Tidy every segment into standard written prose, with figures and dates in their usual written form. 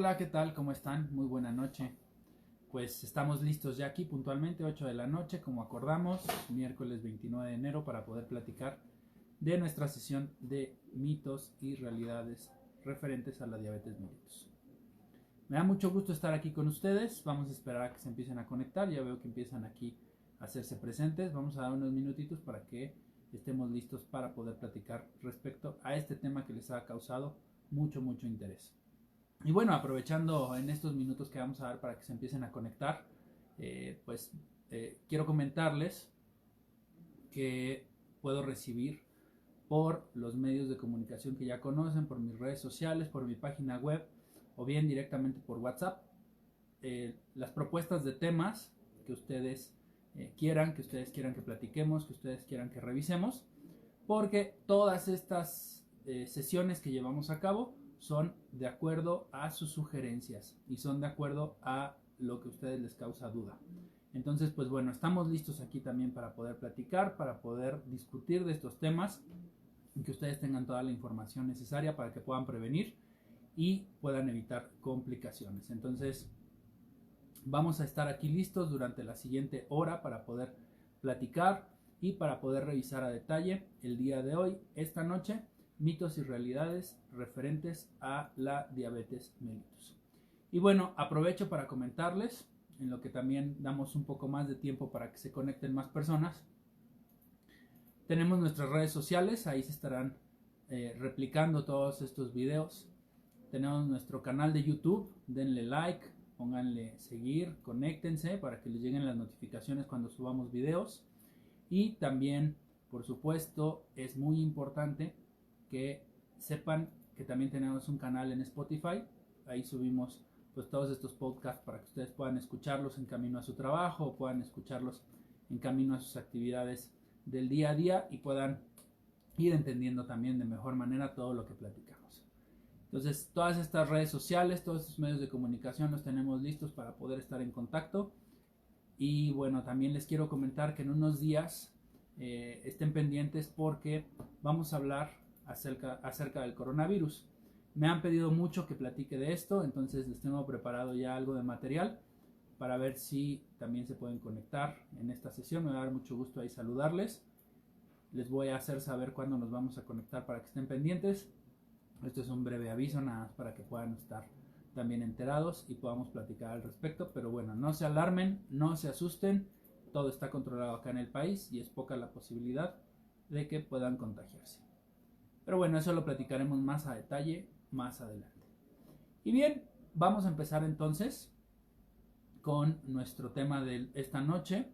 Hola, ¿qué tal? ¿Cómo están? Muy buena noche. Pues estamos listos ya aquí puntualmente, 8 de la noche, como acordamos, miércoles 29 de enero, para poder platicar de nuestra sesión de mitos y realidades referentes a la diabetes mellitus. Me da mucho gusto estar aquí con ustedes. Vamos a esperar a que se empiecen a conectar. Ya veo que empiezan aquí a hacerse presentes. Vamos a dar unos minutitos para que estemos listos para poder platicar respecto a este tema que les ha causado mucho interés. Y bueno, aprovechando en estos minutos que vamos a dar para que se empiecen a conectar, quiero comentarles que puedo recibir por los medios de comunicación que ya conocen, por mis redes sociales, por mi página web o bien directamente por WhatsApp, las propuestas de temas que ustedes quieran, que platiquemos, que ustedes quieran que revisemos, porque todas estas sesiones que llevamos a cabo son de acuerdo a sus sugerencias y son de acuerdo a lo que a ustedes les causa duda. Entonces, pues bueno, estamos listos aquí también para poder platicar, para poder discutir de estos temas y que ustedes tengan toda la información necesaria para que puedan prevenir y puedan evitar complicaciones. Entonces, vamos a estar aquí listos durante la siguiente hora para poder platicar y para poder revisar a detalle el día de hoy, esta noche, mitos y realidades referentes a la diabetes mellitus. Y bueno, aprovecho para comentarles, en lo que también damos un poco más de tiempo para que se conecten más personas. Tenemos nuestras redes sociales, ahí se estarán replicando todos estos videos. Tenemos nuestro canal de YouTube, denle like, pónganle seguir, conéctense para que les lleguen las notificaciones cuando subamos videos. Y también, por supuesto, es muy importante que sepan que también tenemos un canal en Spotify. Ahí subimos pues todos estos podcasts para que ustedes puedan escucharlos en camino a su trabajo o puedan escucharlos en camino a sus actividades del día a día y puedan ir entendiendo también de mejor manera todo lo que platicamos. Entonces, todas estas redes sociales, todos estos medios de comunicación los tenemos listos para poder estar en contacto. Y bueno, también les quiero comentar que en unos días estén pendientes porque vamos a hablar acerca del coronavirus. Me han pedido mucho que platique de esto, entonces les tengo preparado ya algo de material para ver si también se pueden conectar en esta sesión. Me va a dar mucho gusto ahí saludarles. Les voy a hacer saber cuándo nos vamos a conectar para que estén pendientes. Esto es un breve aviso nada más para que puedan estar también enterados y podamos platicar al respecto. Pero bueno, no se alarmen, no se asusten. Todo está controlado acá en el país y es poca la posibilidad de que puedan contagiarse. Pero bueno, eso lo platicaremos más a detalle más adelante. Y bien, vamos a empezar entonces con nuestro tema de esta noche,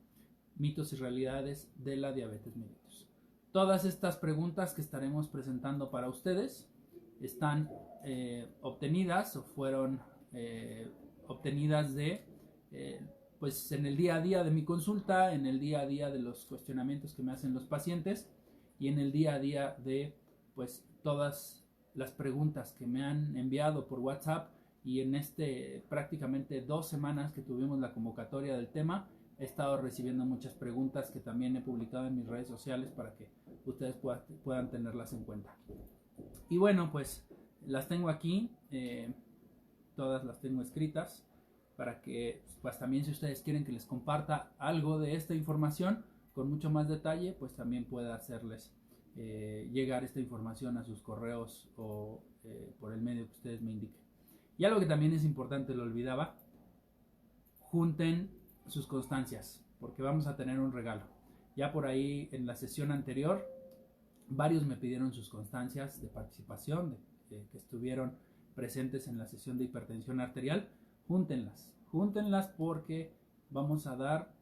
mitos y realidades de la diabetes mellitus. Todas estas preguntas que estaremos presentando para ustedes están obtenidas o fueron obtenidas de pues en el día a día de mi consulta, en el día a día de los cuestionamientos que me hacen los pacientes y en el día a día de pues todas las preguntas que me han enviado por WhatsApp. Y en prácticamente 2 semanas que tuvimos la convocatoria del tema, he estado recibiendo muchas preguntas que también he publicado en mis redes sociales para que ustedes puedan tenerlas en cuenta. Y bueno, pues las tengo aquí, todas las tengo escritas para que pues también si ustedes quieren que les comparta algo de esta información con mucho más detalle, pues también pueda hacerles llegar esta información a sus correos o por el medio que ustedes me indiquen. Y algo que también es importante, lo olvidaba, junten sus constancias, porque vamos a tener un regalo. Ya por ahí en la sesión anterior, varios me pidieron sus constancias de participación, que estuvieron presentes en la sesión de hipertensión arterial. Júntenlas porque vamos a dar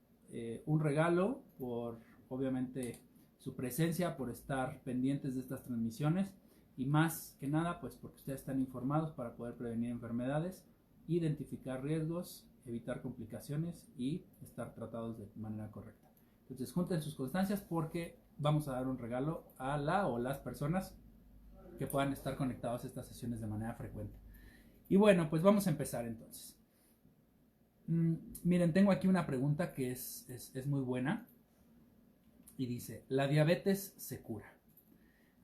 un regalo por, obviamente, su presencia, por estar pendientes de estas transmisiones. Y más que nada, pues porque ustedes están informados para poder prevenir enfermedades, identificar riesgos, evitar complicaciones y estar tratados de manera correcta. Entonces junten sus constancias porque vamos a dar un regalo a la o las personas que puedan estar conectados a estas sesiones de manera frecuente. Y bueno, pues vamos a empezar entonces. Miren, tengo aquí una pregunta que es muy buena y dice, ¿la diabetes se cura?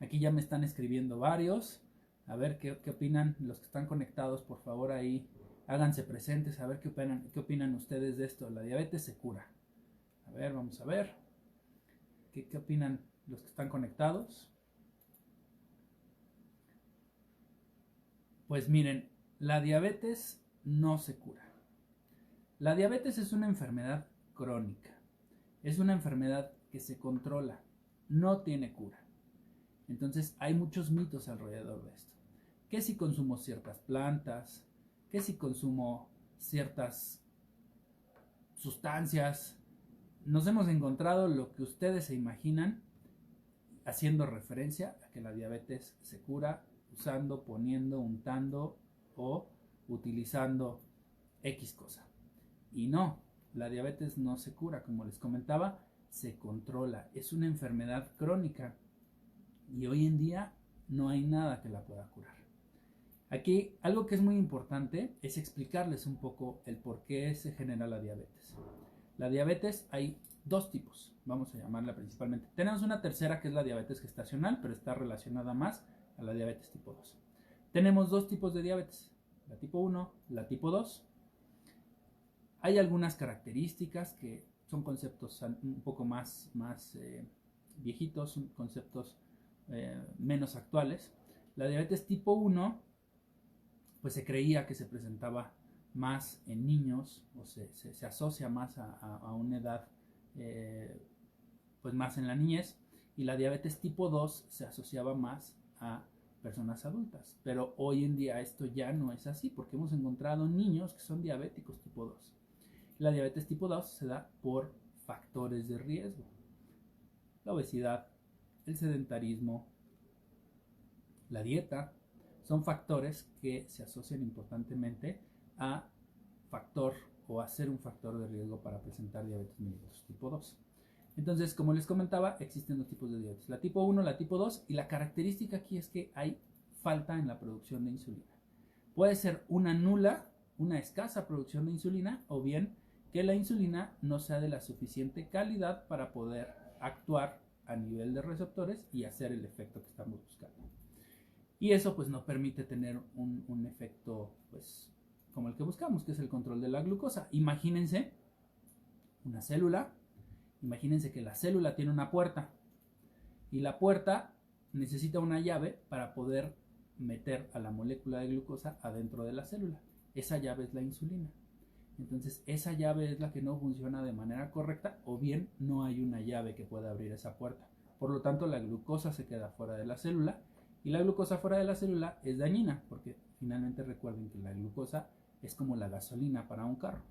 Aquí ya me están escribiendo varios, A ver qué opinan los que están conectados, por favor ahí háganse presentes, a ver qué opinan ustedes de esto. La diabetes se cura. A ver, vamos a ver. ¿Qué opinan los que están conectados? Pues miren, la diabetes no se cura. La diabetes es una enfermedad crónica. Es una enfermedad que se controla, no tiene cura. Entonces hay muchos mitos alrededor de esto. ¿Qué si consumo ciertas plantas? ¿Qué si consumo ciertas sustancias? Nos hemos encontrado lo que ustedes se imaginan, haciendo referencia a que la diabetes se cura usando, poniendo, untando o utilizando X cosa. Y no, la diabetes no se cura, como les comentaba, se controla. Es una enfermedad crónica y hoy en día no hay nada que la pueda curar. Aquí algo que es muy importante es explicarles un poco el por qué se genera la diabetes. La diabetes hay dos tipos, vamos a llamarla principalmente. Tenemos una tercera que es la diabetes gestacional, pero está relacionada más a la diabetes tipo 2. Tenemos dos tipos de diabetes, la tipo 1, la tipo 2. Hay algunas características que son conceptos un poco más viejitos, son conceptos menos actuales. La diabetes tipo 1 pues se creía que se presentaba más en niños o se asocia más a una edad pues más en la niñez, y la diabetes tipo 2 se asociaba más a personas adultas, pero hoy en día esto ya no es así porque hemos encontrado niños que son diabéticos tipo 2. La diabetes tipo 2 se da por factores de riesgo: la obesidad, el sedentarismo, la dieta. Son factores que se asocian importantemente a factor o a ser un factor de riesgo para presentar diabetes mellitus tipo 2. Entonces, como les comentaba, existen dos tipos de diabetes, la tipo 1, la tipo 2, y la característica aquí es que hay falta en la producción de insulina. Puede ser una nula, una escasa producción de insulina, o bien que la insulina no sea de la suficiente calidad para poder actuar a nivel de receptores y hacer el efecto que estamos buscando. Y eso pues no permite tener un efecto pues como el que buscamos, que es el control de la glucosa. Imagínense una célula, imagínense que la célula tiene una puerta y la puerta necesita una llave para poder meter a la molécula de glucosa adentro de la célula. Esa llave es la insulina. Entonces esa llave es la que no funciona de manera correcta, o bien no hay una llave que pueda abrir esa puerta. Por lo tanto, la glucosa se queda fuera de la célula, y la glucosa fuera de la célula es dañina, porque finalmente recuerden que la glucosa es como la gasolina para un carro.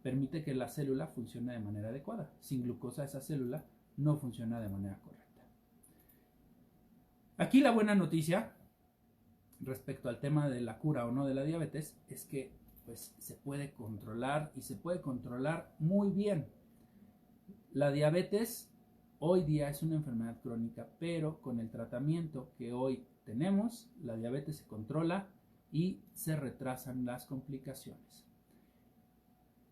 Permite que la célula funcione de manera adecuada. Sin glucosa esa célula no funciona de manera correcta. Aquí la buena noticia respecto al tema de la cura o no de la diabetes es que pues se puede controlar, y se puede controlar muy bien. La diabetes hoy día es una enfermedad crónica, pero con el tratamiento que hoy tenemos, la diabetes se controla y se retrasan las complicaciones.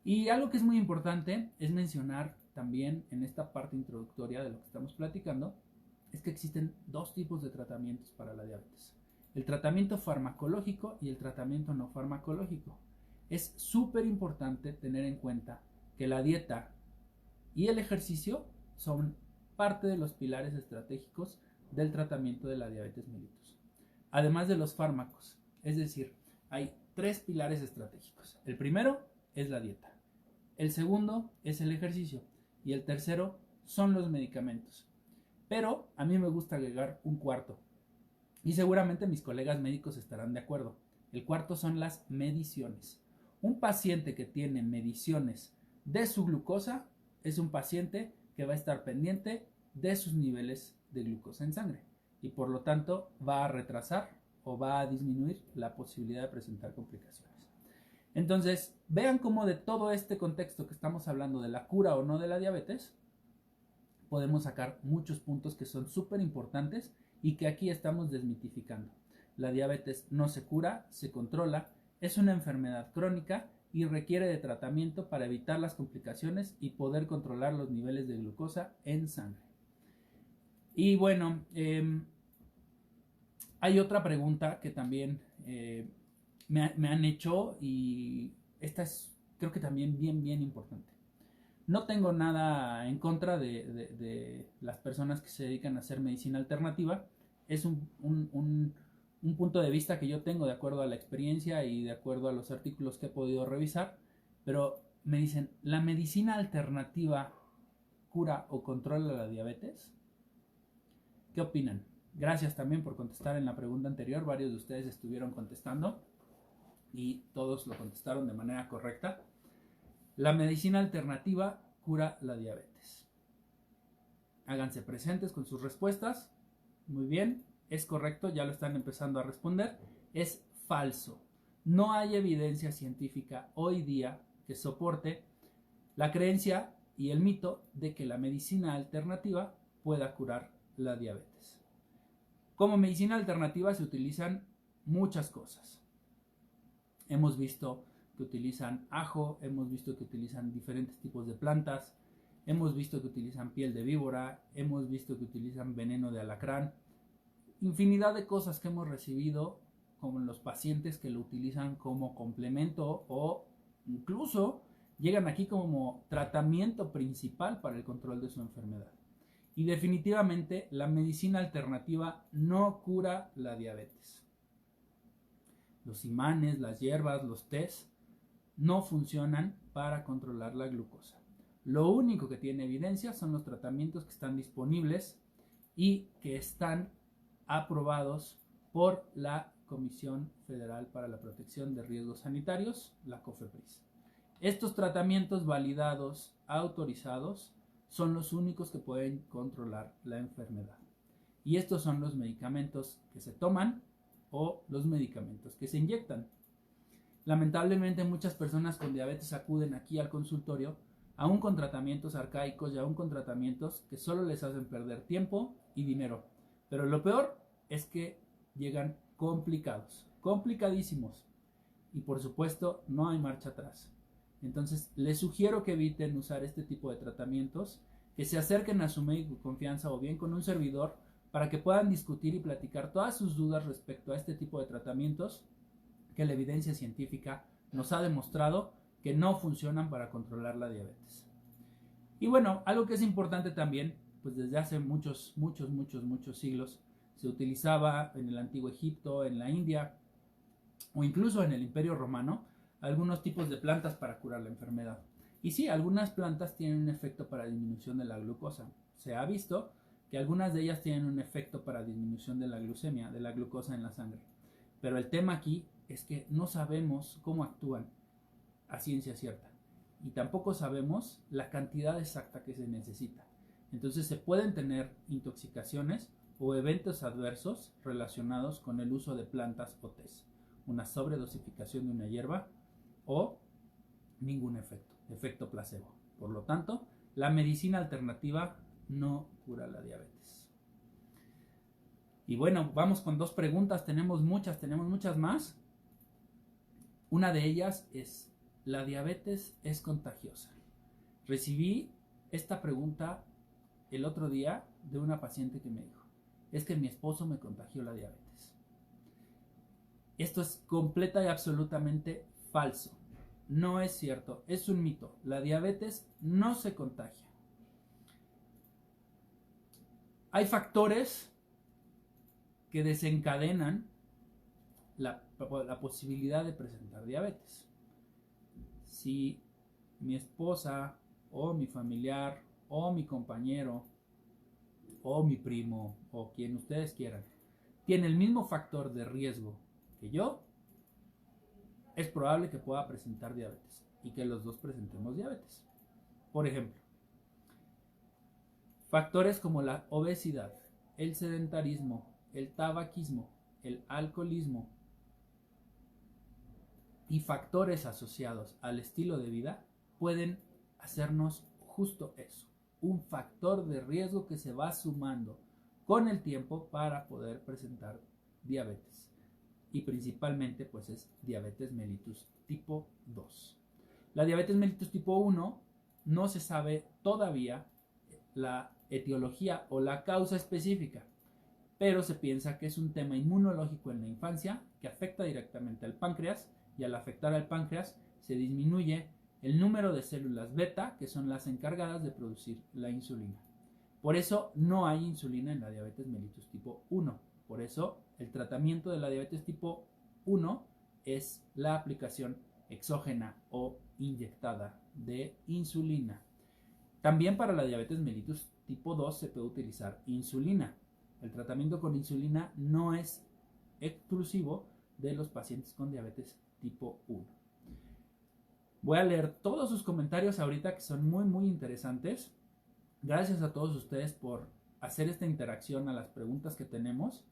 Y algo que es muy importante es mencionar también en esta parte introductoria de lo que estamos platicando, es que existen dos tipos de tratamientos para la diabetes: el tratamiento farmacológico y el tratamiento no farmacológico. Es súper importante tener en cuenta que la dieta y el ejercicio son parte de los pilares estratégicos del tratamiento de la diabetes mellitus, además de los fármacos. Es decir, hay tres pilares estratégicos. El primero es la dieta, el segundo es el ejercicio y el tercero son los medicamentos. Pero a mí me gusta agregar un cuarto, y seguramente mis colegas médicos estarán de acuerdo. El cuarto son las mediciones. Un paciente que tiene mediciones de su glucosa es un paciente que va a estar pendiente de sus niveles de glucosa en sangre, y por lo tanto va a retrasar o va a disminuir la posibilidad de presentar complicaciones. Entonces, vean cómo de todo este contexto que estamos hablando de la cura o no de la diabetes, podemos sacar muchos puntos que son súper importantes y que aquí estamos desmitificando. La diabetes no se cura, se controla, es una enfermedad crónica y requiere de tratamiento para evitar las complicaciones y poder controlar los niveles de glucosa en sangre. Y bueno, Hay otra pregunta que también me han hecho, y esta es creo que también bien importante. No tengo nada en contra de las personas que se dedican a hacer medicina alternativa. Es un punto de vista que yo tengo de acuerdo a la experiencia y de acuerdo a los artículos que he podido revisar. Pero me dicen, ¿la medicina alternativa cura o controla la diabetes? ¿Qué opinan? Gracias también por contestar en la pregunta anterior. Varios de ustedes estuvieron contestando y todos lo contestaron de manera correcta. La medicina alternativa cura la diabetes. Háganse presentes con sus respuestas. Muy bien, es correcto, ya lo están empezando a responder. Es falso. No hay evidencia científica hoy día que soporte la creencia y el mito de que la medicina alternativa pueda curar la diabetes. Como medicina alternativa se utilizan muchas cosas. Hemos visto que utilizan ajo, hemos visto que utilizan diferentes tipos de plantas, hemos visto que utilizan piel de víbora, hemos visto que utilizan veneno de alacrán, infinidad de cosas que hemos recibido como en los pacientes que lo utilizan como complemento o incluso llegan aquí como tratamiento principal para el control de su enfermedad. Y definitivamente la medicina alternativa no cura la diabetes. Los imanes, las hierbas, los tés no funcionan para controlar la glucosa. Lo único que tiene evidencia son los tratamientos que están disponibles y que están aprobados por la Comisión Federal para la Protección de Riesgos Sanitarios, la COFEPRIS. Estos tratamientos validados, autorizados, son los únicos que pueden controlar la enfermedad. Y estos son los medicamentos que se toman o los medicamentos que se inyectan. Lamentablemente muchas personas con diabetes acuden aquí al consultorio aún con tratamientos arcaicos y aún con tratamientos que solo les hacen perder tiempo y dinero. Pero lo peor es que llegan complicados, complicadísimos. Y por supuesto no hay marcha atrás. Entonces les sugiero que eviten usar este tipo de tratamientos, que se acerquen a su médico de confianza o bien con un servidor para que puedan discutir y platicar todas sus dudas respecto a este tipo de tratamientos que la evidencia científica nos ha demostrado que no funcionan para controlar la diabetes. Y bueno, algo que es importante también, pues desde hace muchos siglos se utilizaba en el antiguo Egipto, en la India o incluso en el Imperio Romano algunos tipos de plantas para curar la enfermedad. Y sí, algunas plantas tienen un efecto para disminución de la glucosa. Se ha visto que algunas de ellas tienen un efecto para disminución de la glucemia, de la glucosa en la sangre. Pero el tema aquí es que no sabemos cómo actúan a ciencia cierta y tampoco sabemos la cantidad exacta que se necesita. Entonces se pueden tener intoxicaciones o eventos adversos relacionados con el uso de plantas o tés, una sobredosificación de una hierba o ningún efecto placebo. Por lo tanto, la medicina alternativa no cura la diabetes. Y bueno, vamos con dos preguntas, tenemos muchas más. Una de ellas es, ¿la diabetes es contagiosa? Recibí esta pregunta el otro día de una paciente que me dijo, es que mi esposo me contagió la diabetes. Esto es completa y absolutamente falso. No es cierto, es un mito. La diabetes no se contagia. Hay factores que desencadenan la posibilidad de presentar diabetes. Si mi esposa o mi familiar o mi compañero o mi primo o quien ustedes quieran tiene el mismo factor de riesgo que yo, es probable que pueda presentar diabetes y que los dos presentemos diabetes. Por ejemplo, factores como la obesidad, el sedentarismo, el tabaquismo, el alcoholismo y factores asociados al estilo de vida pueden hacernos justo eso, un factor de riesgo que se va sumando con el tiempo para poder presentar diabetes. Y principalmente pues es diabetes mellitus tipo 2. La diabetes mellitus tipo 1 no se sabe todavía la etiología o la causa específica, pero se piensa que es un tema inmunológico en la infancia que afecta directamente al páncreas, y al afectar al páncreas se disminuye el número de células beta, que son las encargadas de producir la insulina. Por eso no hay insulina en la diabetes mellitus tipo 1. Por eso el tratamiento de la diabetes tipo 1 es la aplicación exógena o inyectada de insulina. También para la diabetes mellitus tipo 2 se puede utilizar insulina. El tratamiento con insulina no es exclusivo de los pacientes con diabetes tipo 1. Voy a leer todos sus comentarios ahorita, que son muy interesantes. Gracias a todos ustedes por hacer esta interacción a las preguntas que tenemos.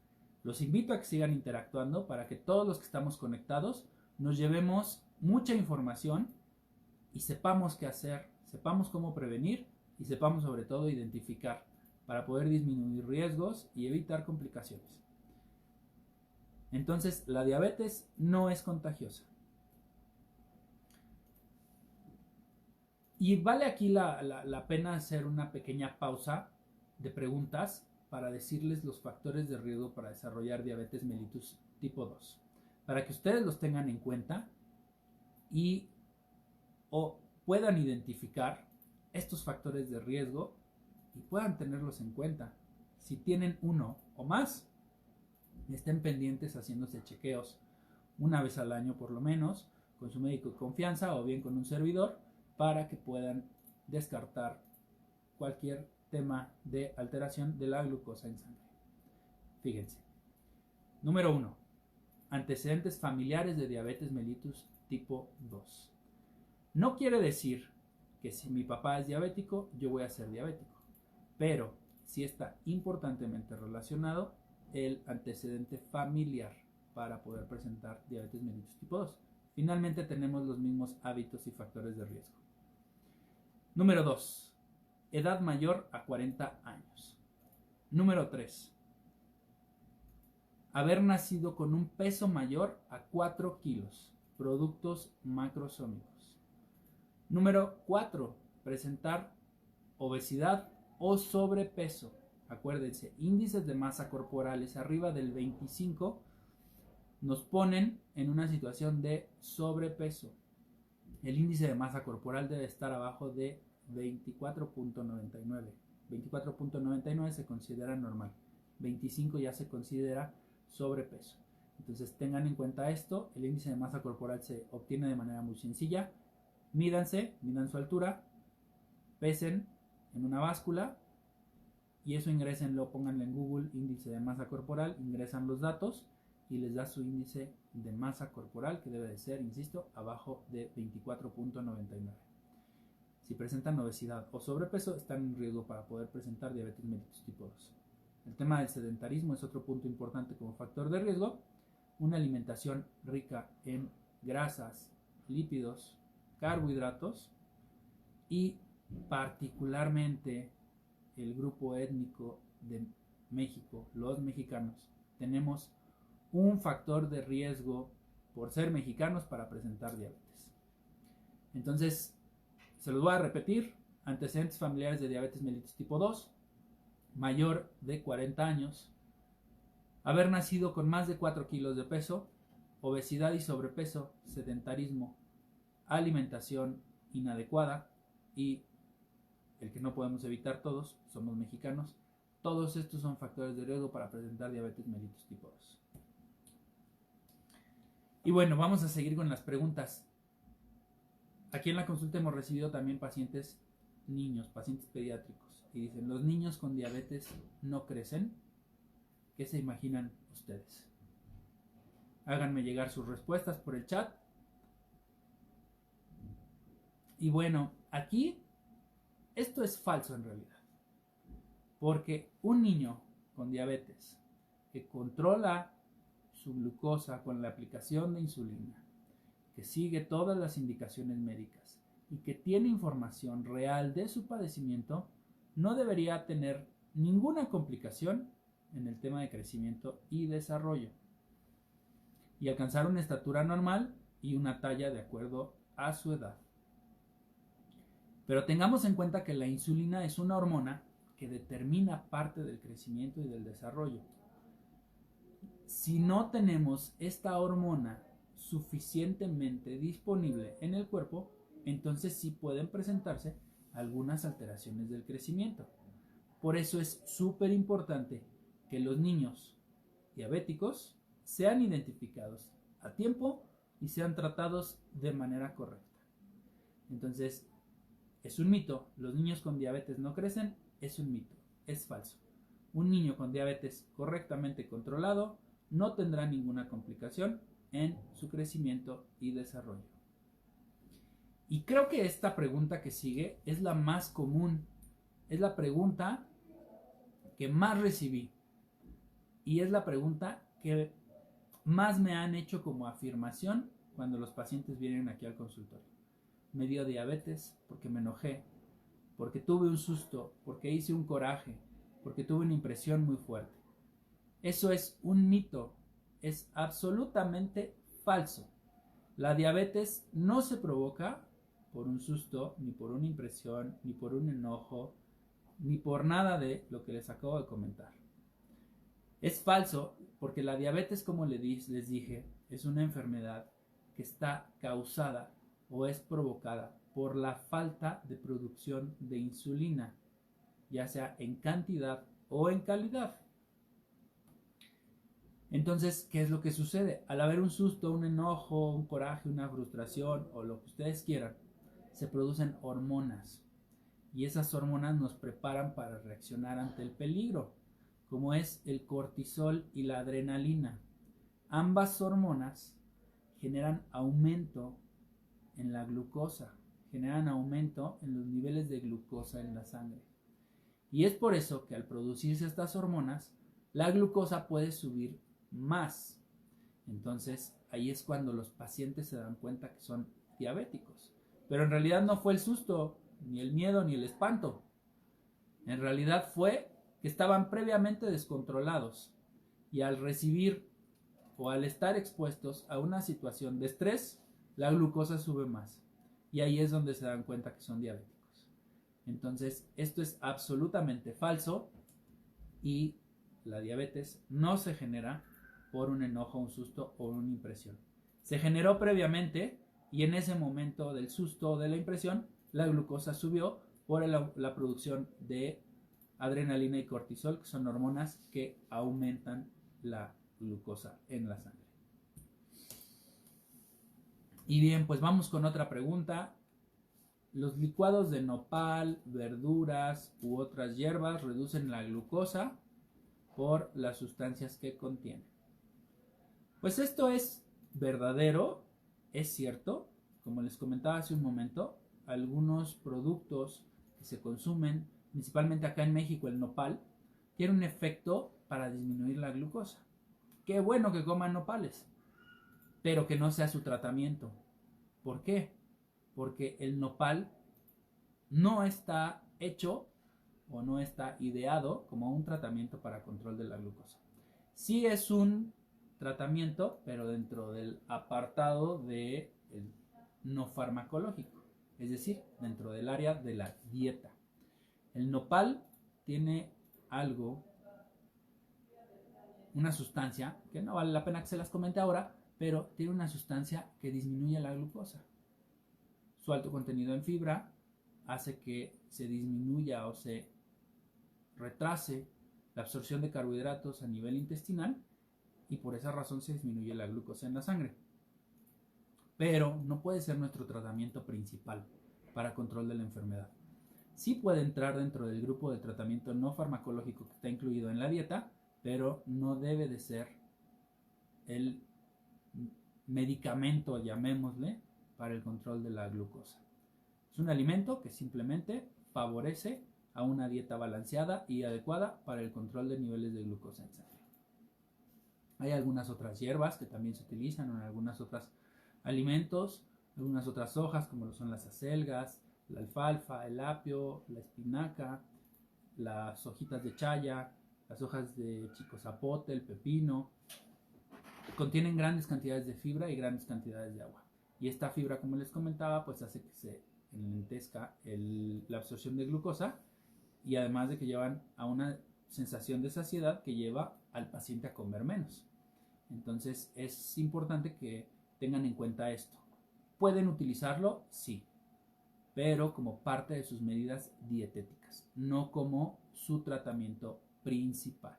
Los invito a que sigan interactuando para que todos los que estamos conectados nos llevemos mucha información y sepamos qué hacer, sepamos cómo prevenir y sepamos sobre todo identificar para poder disminuir riesgos y evitar complicaciones. Entonces, la diabetes no es contagiosa. Y vale aquí la pena hacer una pequeña pausa de preguntas para decirles los factores de riesgo para desarrollar diabetes mellitus tipo 2, para que ustedes los tengan en cuenta y o puedan identificar estos factores de riesgo y puedan tenerlos en cuenta. Si tienen uno o más, estén pendientes haciéndose chequeos una vez al año por lo menos con su médico de confianza o bien con un servidor, para que puedan descartar cualquier tema de alteración de la glucosa en sangre. Fíjense. Número 1. Antecedentes familiares de diabetes mellitus tipo 2. No quiere decir que si mi papá es diabético, yo voy a ser diabético, pero sí está importantemente relacionado el antecedente familiar para poder presentar diabetes mellitus tipo 2. Finalmente tenemos los mismos hábitos y factores de riesgo. Número 2. Edad mayor a 40 años. Número 3. Haber nacido con un peso mayor a 4 kilos. Productos macrosómicos. Número 4. Presentar obesidad o sobrepeso. Acuérdense, índices de masa corporales arriba del 25 nos ponen en una situación de sobrepeso. El índice de masa corporal debe estar abajo de 24.99. 24.99 se considera normal. 25 ya se considera sobrepeso. Entonces tengan en cuenta esto. El índice de masa corporal se obtiene de manera muy sencilla. Midan su altura, pesen en una báscula y eso ingrésenlo, pónganle en Google índice de masa corporal, ingresan los datos y les da su índice de masa corporal, que debe de ser, insisto, abajo de 24.99. Si presentan obesidad o sobrepeso, están en riesgo para poder presentar diabetes mellitus tipo 2. El tema del sedentarismo es otro punto importante como factor de riesgo. Una alimentación rica en grasas, lípidos, carbohidratos y particularmente el grupo étnico de México, los mexicanos, tenemos un factor de riesgo por ser mexicanos para presentar diabetes. Entonces, se los voy a repetir: antecedentes familiares de diabetes mellitus tipo 2, mayor de 40 años, haber nacido con más de 4 kilos de peso, obesidad y sobrepeso, sedentarismo, alimentación inadecuada y el que no podemos evitar todos, somos mexicanos. Todos estos son factores de riesgo para presentar diabetes mellitus tipo 2. Y bueno, vamos a seguir con las preguntas. Aquí en la consulta hemos recibido también pacientes niños, pacientes pediátricos, y dicen: ¿los niños con diabetes no crecen? ¿Qué se imaginan ustedes? Háganme llegar sus respuestas por el chat. Y bueno, aquí esto es falso en realidad, porque un niño con diabetes que controla su glucosa con la aplicación de insulina, que sigue todas las indicaciones médicas y que tiene información real de su padecimiento, no debería tener ninguna complicación en el tema de crecimiento y desarrollo y alcanzar una estatura normal y una talla de acuerdo a su edad. Pero tengamos en cuenta que la insulina es una hormona que determina parte del crecimiento y del desarrollo. si no tenemos esta hormona suficientemente disponible en el cuerpo, entonces sí pueden presentarse algunas alteraciones del crecimiento. Por eso es súper importante que los niños diabéticos sean identificados a tiempo y sean tratados de manera correcta. Entonces, es un mito. Los niños con diabetes no crecen. Es un mito. Es falso. Un niño con diabetes correctamente controlado no tendrá ninguna complicación en su crecimiento y desarrollo. Y creo que esta pregunta que sigue es la más común. Es la pregunta que más recibí. Y es la pregunta que más me han hecho como afirmación cuando los pacientes vienen aquí al consultorio. Me dio diabetes porque me enojé, porque tuve un susto, porque hice un coraje, porque tuve una impresión muy fuerte. Eso es un mito, es absolutamente falso. La diabetes no se provoca por un susto, ni por una impresión, ni por un enojo, ni por nada de lo que les acabo de comentar. Es falso porque la diabetes, como les dije, es una enfermedad que está causada o es provocada por la falta de producción de insulina, ya sea en cantidad o en calidad. Entonces, ¿qué es lo que sucede? Al haber un susto, un enojo, un coraje, una frustración o lo que ustedes quieran, se producen hormonas y esas hormonas nos preparan para reaccionar ante el peligro, como es el cortisol y la adrenalina. Ambas hormonas generan aumento en la glucosa, generan aumento en los niveles de glucosa en la sangre. Y es por eso que al producirse estas hormonas, la glucosa puede subir más. Entonces, ahí es cuando los pacientes se dan cuenta que son diabéticos. Pero en realidad no fue el susto, ni el miedo, ni el espanto. En realidad fue que estaban previamente descontrolados y al recibir o al estar expuestos a una situación de estrés, la glucosa sube más. Y ahí es donde se dan cuenta que son diabéticos. Entonces, esto es absolutamente falso y la diabetes no se genera por un enojo, un susto o una impresión. Se generó previamente y en ese momento del susto o de la impresión, la glucosa subió por la producción de adrenalina y cortisol, que son hormonas que aumentan la glucosa en la sangre. Y bien, pues vamos con otra pregunta. ¿Los licuados de nopal, verduras u otras hierbas reducen la glucosa por las sustancias que contienen? Pues esto es verdadero, es cierto. Como les comentaba hace un momento, algunos productos que se consumen, principalmente acá en México, el nopal, tiene un efecto para disminuir la glucosa. Qué bueno que coman nopales, pero que no sea su tratamiento. ¿Por qué? Porque el nopal no está hecho o no está ideado como un tratamiento para control de la glucosa. Sí es un tratamiento, pero dentro del apartado de no farmacológico, es decir, dentro del área de la dieta. El nopal tiene algo, una sustancia, que no vale la pena que se las comente ahora, pero tiene una sustancia que disminuye la glucosa. Su alto contenido en fibra hace que se disminuya o se retrase la absorción de carbohidratos a nivel intestinal y por esa razón se disminuye la glucosa en la sangre. Pero no puede ser nuestro tratamiento principal para control de la enfermedad. Sí puede entrar dentro del grupo de tratamiento no farmacológico que está incluido en la dieta, pero no debe de ser el medicamento, llamémosle, para el control de la glucosa. Es un alimento que simplemente favorece a una dieta balanceada y adecuada para el control de niveles de glucosa en sangre. Hay algunas otras hierbas que también se utilizan en algunos otros alimentos, algunas otras hojas como lo son las acelgas, la alfalfa, el apio, la espinaca, las hojitas de chaya, las hojas de chico zapote, el pepino. Contienen grandes cantidades de fibra y grandes cantidades de agua. Y esta fibra, como les comentaba, pues hace que se enlentezca la absorción de glucosa y además de que llevan a una sensación de saciedad que lleva al paciente a comer menos. Entonces es importante que tengan en cuenta esto. ¿Pueden utilizarlo? Sí, pero como parte de sus medidas dietéticas, no como su tratamiento principal.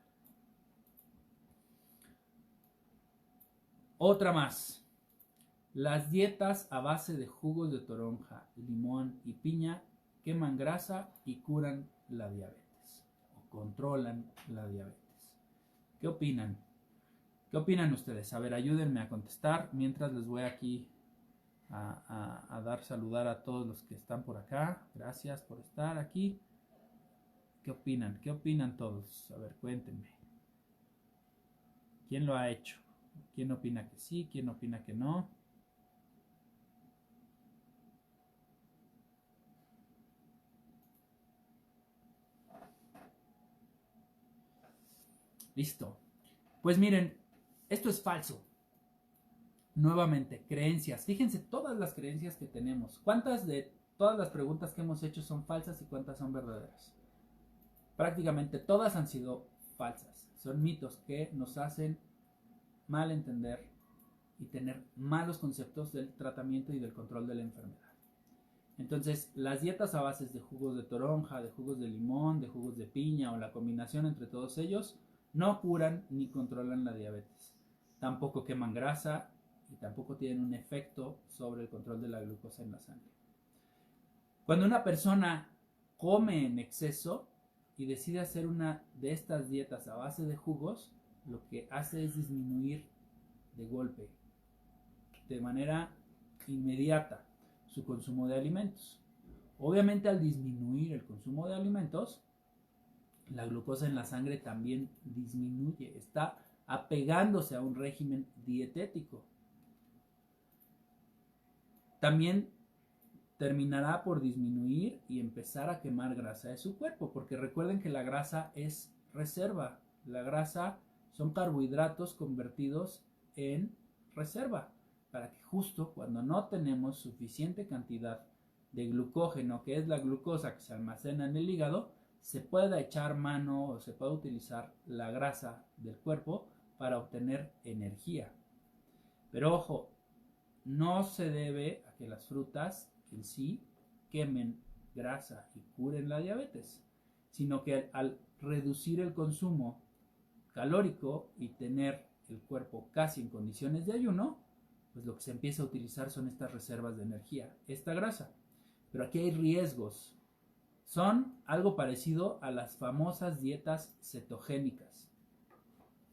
Otra más. Las dietas a base de jugos de toronja, limón y piña queman grasa y curan la diabetes o controlan la diabetes. ¿Qué opinan? ¿Qué opinan ustedes? A ver, ayúdenme a contestar mientras les voy aquí a dar saludar a todos los que están por acá. Gracias por estar aquí. ¿Qué opinan? ¿Qué opinan todos? A ver, cuéntenme. ¿Quién lo ha hecho? ¿Quién opina que sí? ¿Quién opina que no? Listo. Pues miren, esto es falso. Nuevamente, creencias. Fíjense todas las creencias que tenemos. ¿Cuántas de todas las preguntas que hemos hecho son falsas y cuántas son verdaderas? Prácticamente todas han sido falsas. Son mitos que nos hacen mal entender y tener malos conceptos del tratamiento y del control de la enfermedad. Entonces, las dietas a base de jugos de toronja, de jugos de limón, de jugos de piña o la combinación entre todos ellos no curan ni controlan la diabetes. Tampoco queman grasa y tampoco tienen un efecto sobre el control de la glucosa en la sangre. Cuando una persona come en exceso y decide hacer una de estas dietas a base de jugos, lo que hace es disminuir de golpe, de manera inmediata, su consumo de alimentos. Obviamente, al disminuir el consumo de alimentos, la glucosa en la sangre también disminuye, está apegándose a un régimen dietético. También terminará por disminuir y empezar a quemar grasa de su cuerpo, porque recuerden que la grasa es reserva. La grasa son carbohidratos convertidos en reserva, para que justo cuando no tenemos suficiente cantidad de glucógeno, que es la glucosa que se almacena en el hígado, se pueda echar mano o se pueda utilizar la grasa del cuerpo para obtener energía. Pero ojo, no se debe a que las frutas en sí quemen grasa y curen la diabetes, sino que al reducir el consumo calórico y tener el cuerpo casi en condiciones de ayuno, pues lo que se empieza a utilizar son estas reservas de energía, esta grasa. Pero aquí hay riesgos. Son algo parecido a las famosas dietas cetogénicas.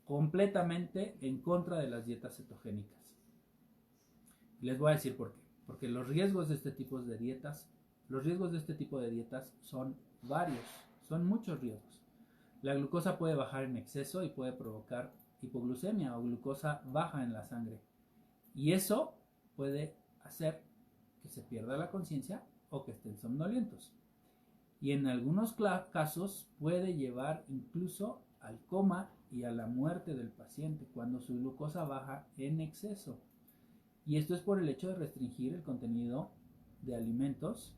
Completamente en contra de las dietas cetogénicas. Les voy a decir por qué. Porque los riesgos de este tipo de dietas, son varios, son muchos riesgos. La glucosa puede bajar en exceso y puede provocar hipoglucemia o glucosa baja en la sangre. Y eso puede hacer que se pierda la conciencia o que estén somnolientos. Y en algunos casos puede llevar incluso al coma y a la muerte del paciente cuando su glucosa baja en exceso. Y esto es por el hecho de restringir el contenido de alimentos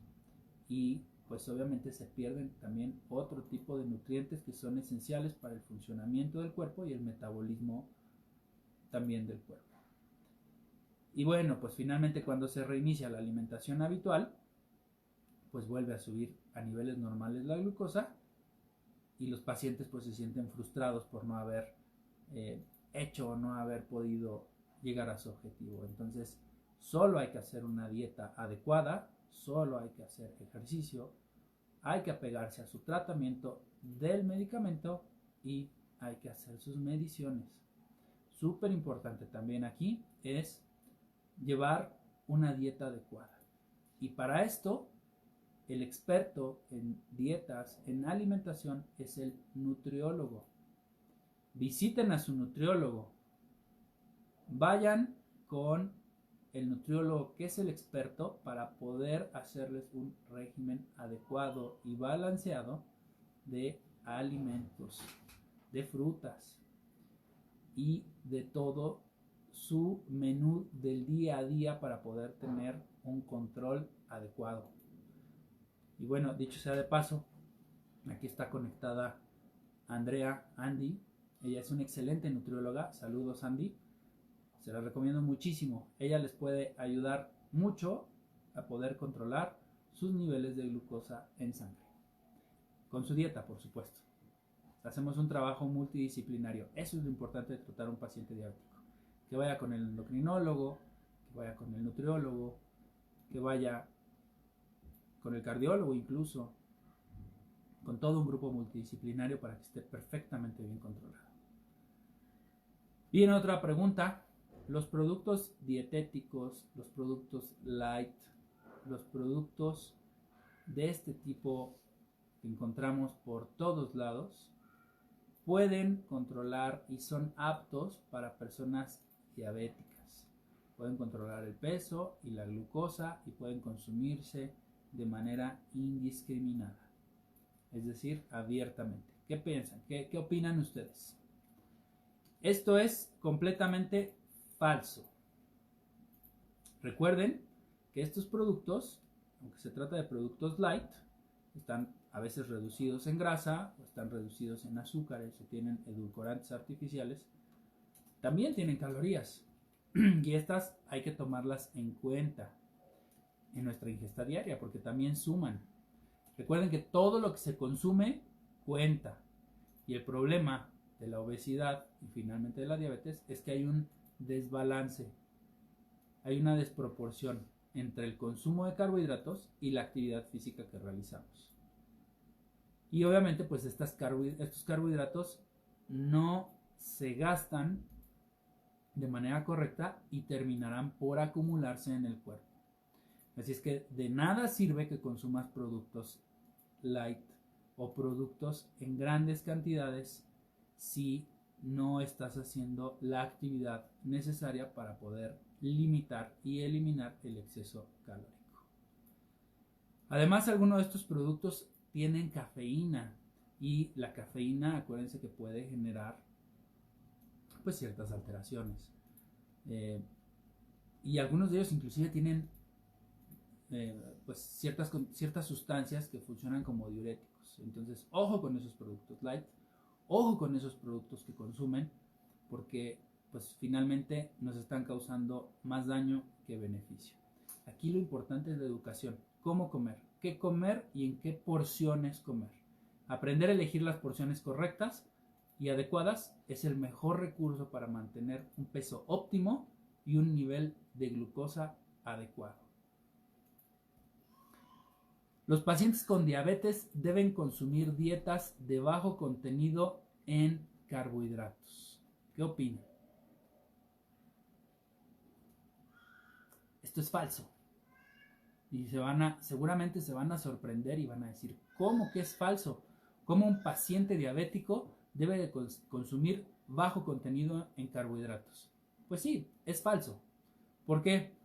y pues obviamente se pierden también otro tipo de nutrientes que son esenciales para el funcionamiento del cuerpo y el metabolismo también del cuerpo. Y bueno, pues finalmente cuando se reinicia la alimentación habitual, pues vuelve a subir a niveles normales la glucosa y los pacientes pues se sienten frustrados por no haber hecho o no haber podido llegar a su objetivo. Entonces, solo hay que hacer una dieta adecuada, solo hay que hacer ejercicio, hay que apegarse a su tratamiento del medicamento y hay que hacer sus mediciones. Súper importante también aquí es llevar una dieta adecuada. Y para esto, el experto en dietas, en alimentación, es el nutriólogo. Visiten a su nutriólogo. Vayan con el nutriólogo que es el experto para poder hacerles un régimen adecuado y balanceado de alimentos, de frutas y de todo su menú del día a día para poder tener un control adecuado. Y bueno, dicho sea de paso, aquí está conectada Andrea Andy. Ella es una excelente nutrióloga. Saludos, Andy. Se la recomiendo muchísimo. Ella les puede ayudar mucho a poder controlar sus niveles de glucosa en sangre. Con su dieta, por supuesto. Hacemos un trabajo multidisciplinario. Eso es lo importante de tratar a un paciente diabético. Que vaya con el endocrinólogo, que vaya con el nutriólogo, que vaya con el cardiólogo incluso, con todo un grupo multidisciplinario para que esté perfectamente bien controlado. Bien, otra pregunta. Los productos dietéticos, los productos light, los productos de este tipo que encontramos por todos lados, pueden controlar y son aptos para personas diabéticas. Pueden controlar el peso y la glucosa y pueden consumirse de manera indiscriminada, es decir, abiertamente. ¿Qué piensan? ¿Qué opinan ustedes? Esto es completamente falso. Recuerden que estos productos, aunque se trata de productos light, están a veces reducidos en grasa, o están reducidos en azúcares, o tienen edulcorantes artificiales, también tienen calorías. Y estas hay que tomarlas en cuenta en nuestra ingesta diaria, porque también suman. Recuerden que todo lo que se consume cuenta. Y el problema de la obesidad y finalmente de la diabetes es que hay un desbalance, hay una desproporción entre el consumo de carbohidratos y la actividad física que realizamos. Y obviamente pues estos carbohidratos no se gastan de manera correcta y terminarán por acumularse en el cuerpo. Así es que de nada sirve que consumas productos light o productos en grandes cantidades si no estás haciendo la actividad necesaria para poder limitar y eliminar el exceso calórico. Además, algunos de estos productos tienen cafeína y la cafeína, acuérdense que puede generar pues ciertas alteraciones. Y algunos de ellos inclusive tienen pues ciertas sustancias que funcionan como diuréticos. Entonces, ojo con esos productos light, ojo con esos productos que consumen, porque pues finalmente nos están causando más daño que beneficio. Aquí lo importante es la educación, cómo comer, qué comer y en qué porciones comer. Aprender a elegir las porciones correctas y adecuadas es el mejor recurso para mantener un peso óptimo y un nivel de glucosa adecuado. Los pacientes con diabetes deben consumir dietas de bajo contenido en carbohidratos. ¿Qué opinan? Esto es falso. Y seguramente se van a sorprender y van a decir, ¿cómo que es falso? ¿Cómo un paciente diabético debe de consumir bajo contenido en carbohidratos? Pues sí, es falso. ¿Por qué?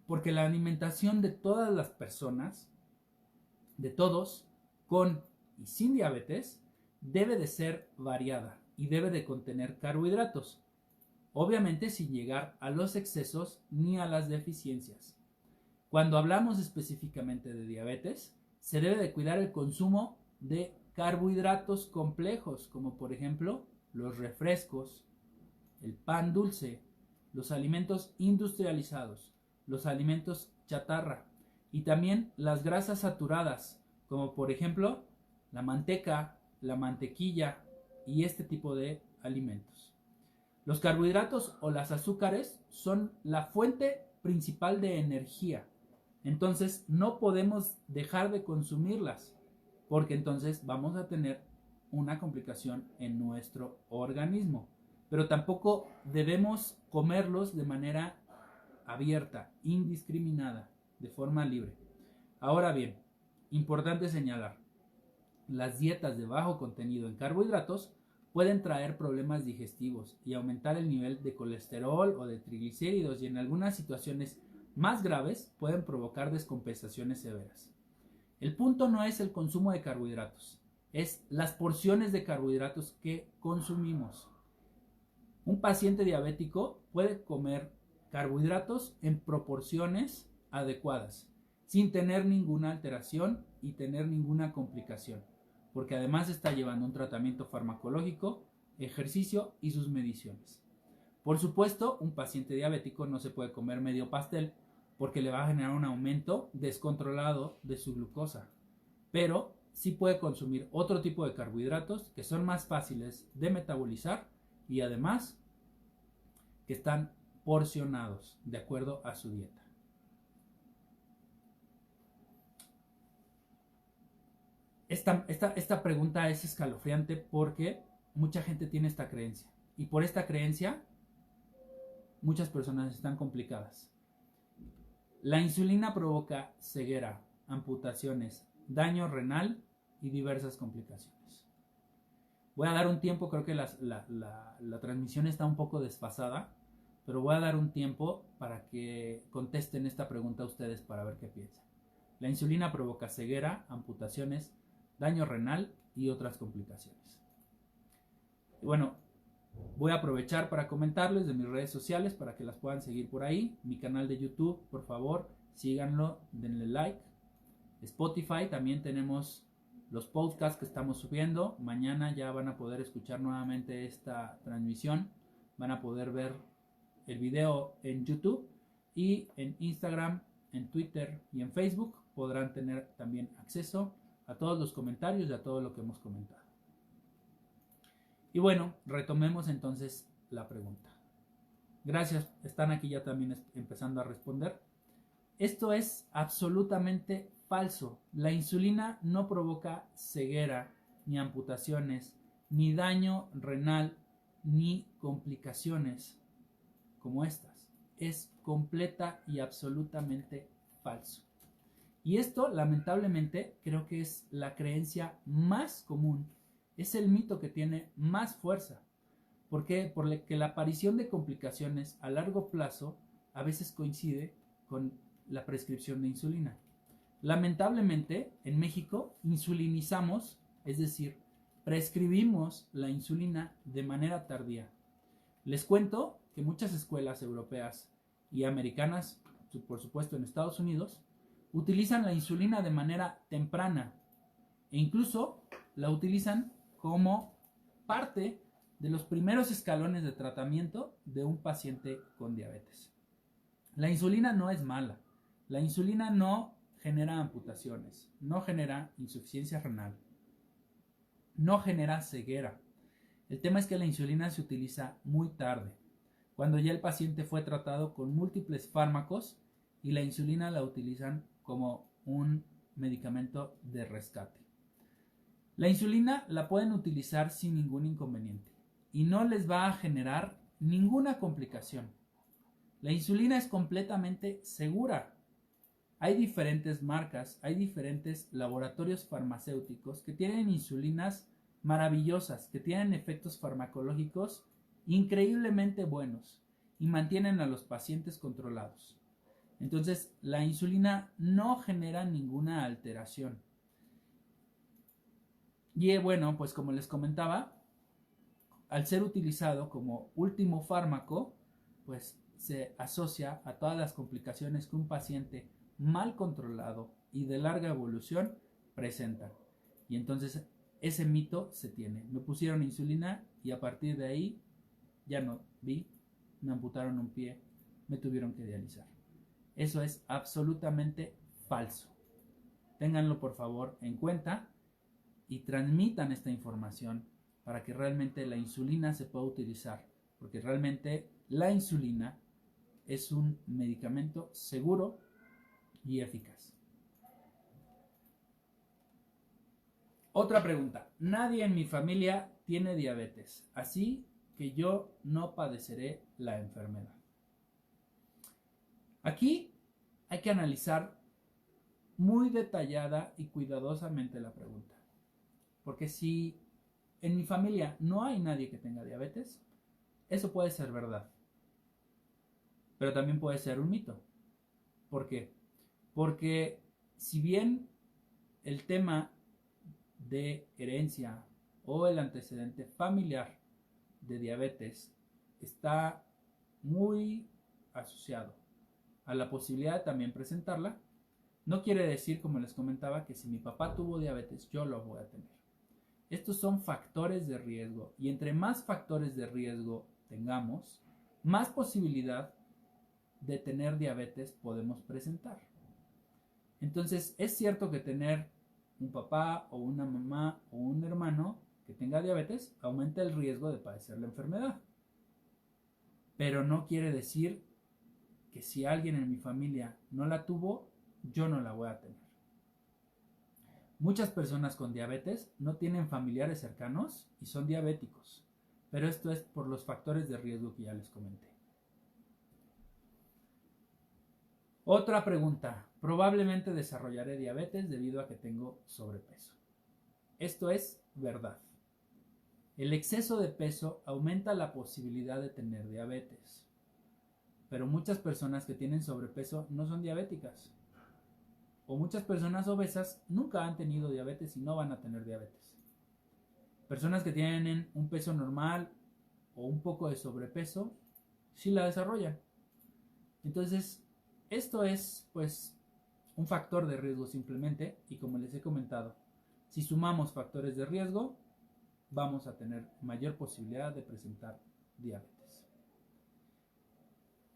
Porque la alimentación de todas las personas, de todos, con y sin diabetes, debe de ser variada y debe de contener carbohidratos. Obviamente sin llegar a los excesos ni a las deficiencias. Cuando hablamos específicamente de diabetes, se debe de cuidar el consumo de carbohidratos complejos, como por ejemplo los refrescos, el pan dulce, los alimentos industrializados, los alimentos chatarra y también las grasas saturadas, como por ejemplo la manteca, la mantequilla y este tipo de alimentos. Los carbohidratos o las azúcares son la fuente principal de energía. Entonces no podemos dejar de consumirlas, porque entonces vamos a tener una complicación en nuestro organismo. Pero tampoco debemos comerlos de manera abierta, indiscriminada, de forma libre. Ahora bien, importante señalar, las dietas de bajo contenido en carbohidratos pueden traer problemas digestivos y aumentar el nivel de colesterol o de triglicéridos y en algunas situaciones más graves pueden provocar descompensaciones severas. El punto no es el consumo de carbohidratos, es las porciones de carbohidratos que consumimos. Un paciente diabético puede comer carbohidratos en proporciones adecuadas, sin tener ninguna alteración y tener ninguna complicación, porque además está llevando un tratamiento farmacológico, ejercicio y sus mediciones. Por supuesto, un paciente diabético no se puede comer medio pastel porque le va a generar un aumento descontrolado de su glucosa, pero sí puede consumir otro tipo de carbohidratos que son más fáciles de metabolizar y además que están porcionados de acuerdo a su dieta. Esta pregunta es escalofriante porque mucha gente tiene esta creencia y por esta creencia muchas personas están complicadas. La insulina provoca ceguera, amputaciones, daño renal y diversas complicaciones. Voy a dar un tiempo, creo que la transmisión está un poco desfasada, pero voy a dar un tiempo para que contesten esta pregunta a ustedes para ver qué piensan. La insulina provoca ceguera, amputaciones, daño renal y otras complicaciones. Y bueno, voy a aprovechar para comentarles de mis redes sociales para que las puedan seguir por ahí. Mi canal de YouTube, por favor, síganlo, denle like. Spotify, también tenemos los podcasts que estamos subiendo. Mañana ya van a poder escuchar nuevamente esta transmisión. Van a poder ver el video en YouTube y en Instagram, en Twitter y en Facebook podrán tener también acceso a todos los comentarios y a todo lo que hemos comentado. Y bueno, retomemos entonces la pregunta. Gracias, están aquí ya también empezando a responder. Esto es absolutamente falso. La insulina no provoca ceguera, ni amputaciones, ni daño renal, ni complicaciones como estas. Es completa y absolutamente falso. Y esto, lamentablemente, creo que es la creencia más común. Es el mito que tiene más fuerza. ¿Por qué? Porque la aparición de complicaciones a largo plazo a veces coincide con la prescripción de insulina. Lamentablemente, en México insulinizamos, es decir, prescribimos la insulina de manera tardía. Les cuento que muchas escuelas europeas y americanas, por supuesto en Estados Unidos, utilizan la insulina de manera temprana e incluso la utilizan como parte de los primeros escalones de tratamiento de un paciente con diabetes. La insulina no es mala. La insulina no genera amputaciones, no genera insuficiencia renal, no genera ceguera. El tema es que la insulina se utiliza muy tarde, cuando ya el paciente fue tratado con múltiples fármacos y la insulina la utilizan como un medicamento de rescate. La insulina la pueden utilizar sin ningún inconveniente y no les va a generar ninguna complicación. La insulina es completamente segura. Hay diferentes marcas, hay diferentes laboratorios farmacéuticos que tienen insulinas maravillosas, que tienen efectos farmacológicos increíblemente buenos y mantienen a los pacientes controlados. Entonces, la insulina no genera ninguna alteración. Y bueno, pues como les comentaba, al ser utilizado como último fármaco, pues se asocia a todas las complicaciones que un paciente mal controlado y de larga evolución presenta. Y entonces ese mito se tiene. Me pusieron insulina y a partir de ahí ya no vi, me amputaron un pie, me tuvieron que dializar. Eso es absolutamente falso. Ténganlo por favor en cuenta y transmitan esta información para que realmente la insulina se pueda utilizar, porque realmente la insulina es un medicamento seguro y eficaz. Otra pregunta. Nadie en mi familia tiene diabetes, así que yo no padeceré la enfermedad. Aquí hay que analizar muy detallada y cuidadosamente la pregunta. Porque si en mi familia no hay nadie que tenga diabetes, eso puede ser verdad. Pero también puede ser un mito. ¿Por qué? Porque si bien el tema de herencia o el antecedente familiar de diabetes está muy asociado a la posibilidad de también presentarla, no quiere decir, como les comentaba, que si mi papá tuvo diabetes, yo lo voy a tener. Estos son factores de riesgo y entre más factores de riesgo tengamos, más posibilidad de tener diabetes podemos presentar. Entonces, es cierto que tener un papá o una mamá o un hermano que tenga diabetes aumenta el riesgo de padecer la enfermedad. Pero no quiere decir que si alguien en mi familia no la tuvo, yo no la voy a tener. Muchas personas con diabetes no tienen familiares cercanos y son diabéticos, pero esto es por los factores de riesgo que ya les comenté. Otra pregunta. Probablemente desarrollaré diabetes debido a que tengo sobrepeso. Esto es verdad. El exceso de peso aumenta la posibilidad de tener diabetes, pero muchas personas que tienen sobrepeso no son diabéticas. O muchas personas obesas nunca han tenido diabetes y no van a tener diabetes. Personas que tienen un peso normal o un poco de sobrepeso sí la desarrollan. Entonces, esto es pues un factor de riesgo simplemente, y como les he comentado, si sumamos factores de riesgo, vamos a tener mayor posibilidad de presentar diabetes.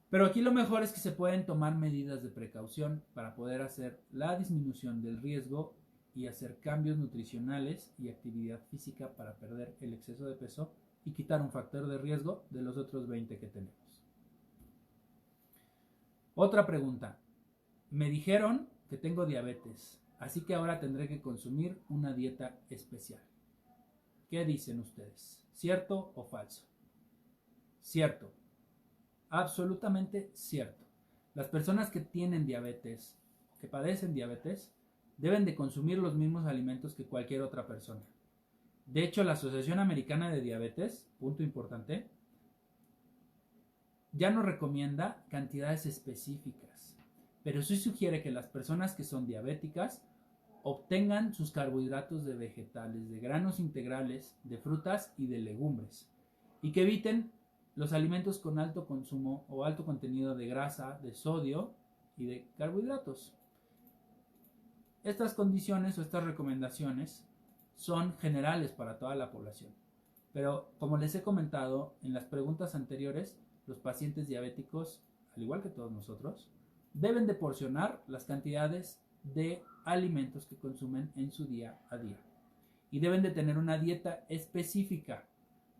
Pero aquí lo mejor es que se pueden tomar medidas de precaución para poder hacer la disminución del riesgo y hacer cambios nutricionales y actividad física para perder el exceso de peso y quitar un factor de riesgo de los otros 20 que tenemos. Otra pregunta. Me dijeron que tengo diabetes, así que ahora tendré que consumir una dieta especial. ¿Qué dicen ustedes? ¿Cierto o falso? Cierto. Absolutamente cierto. Las personas que tienen diabetes, que padecen diabetes, deben de consumir los mismos alimentos que cualquier otra persona. De hecho, la Asociación Americana de Diabetes, punto importante, ya no recomienda cantidades específicas, pero sí sugiere que las personas que son diabéticas obtengan sus carbohidratos de vegetales, de granos integrales, de frutas y de legumbres, y que eviten los alimentos con alto consumo o alto contenido de grasa, de sodio y de carbohidratos. Estas condiciones o estas recomendaciones son generales para toda la población, pero como les he comentado en las preguntas anteriores, los pacientes diabéticos, al igual que todos nosotros, deben de porcionar las cantidades de alimentos que consumen en su día a día y deben de tener una dieta específica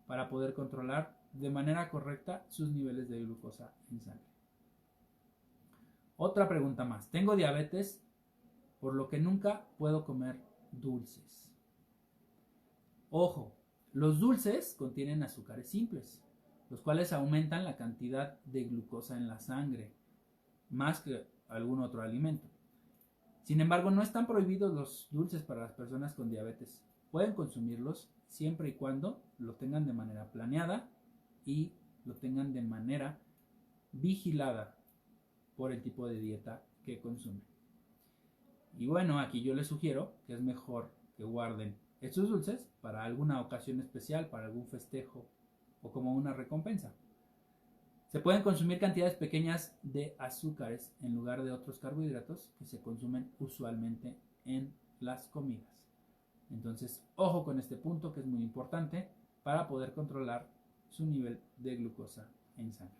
para poder controlar de manera correcta sus niveles de glucosa en sangre. Otra pregunta más. Tengo diabetes, por lo que nunca puedo comer dulces. Ojo, los dulces contienen azúcares simples, los cuales aumentan la cantidad de glucosa en la sangre, más que algún otro alimento. Sin embargo, no están prohibidos los dulces para las personas con diabetes. Pueden consumirlos siempre y cuando lo tengan de manera planeada y lo tengan de manera vigilada por el tipo de dieta que consumen. Y bueno, aquí yo les sugiero que es mejor que guarden estos dulces para alguna ocasión especial, para algún festejo o como una recompensa. Se pueden consumir cantidades pequeñas de azúcares en lugar de otros carbohidratos que se consumen usualmente en las comidas. Entonces, ojo con este punto que es muy importante para poder controlar su nivel de glucosa en sangre.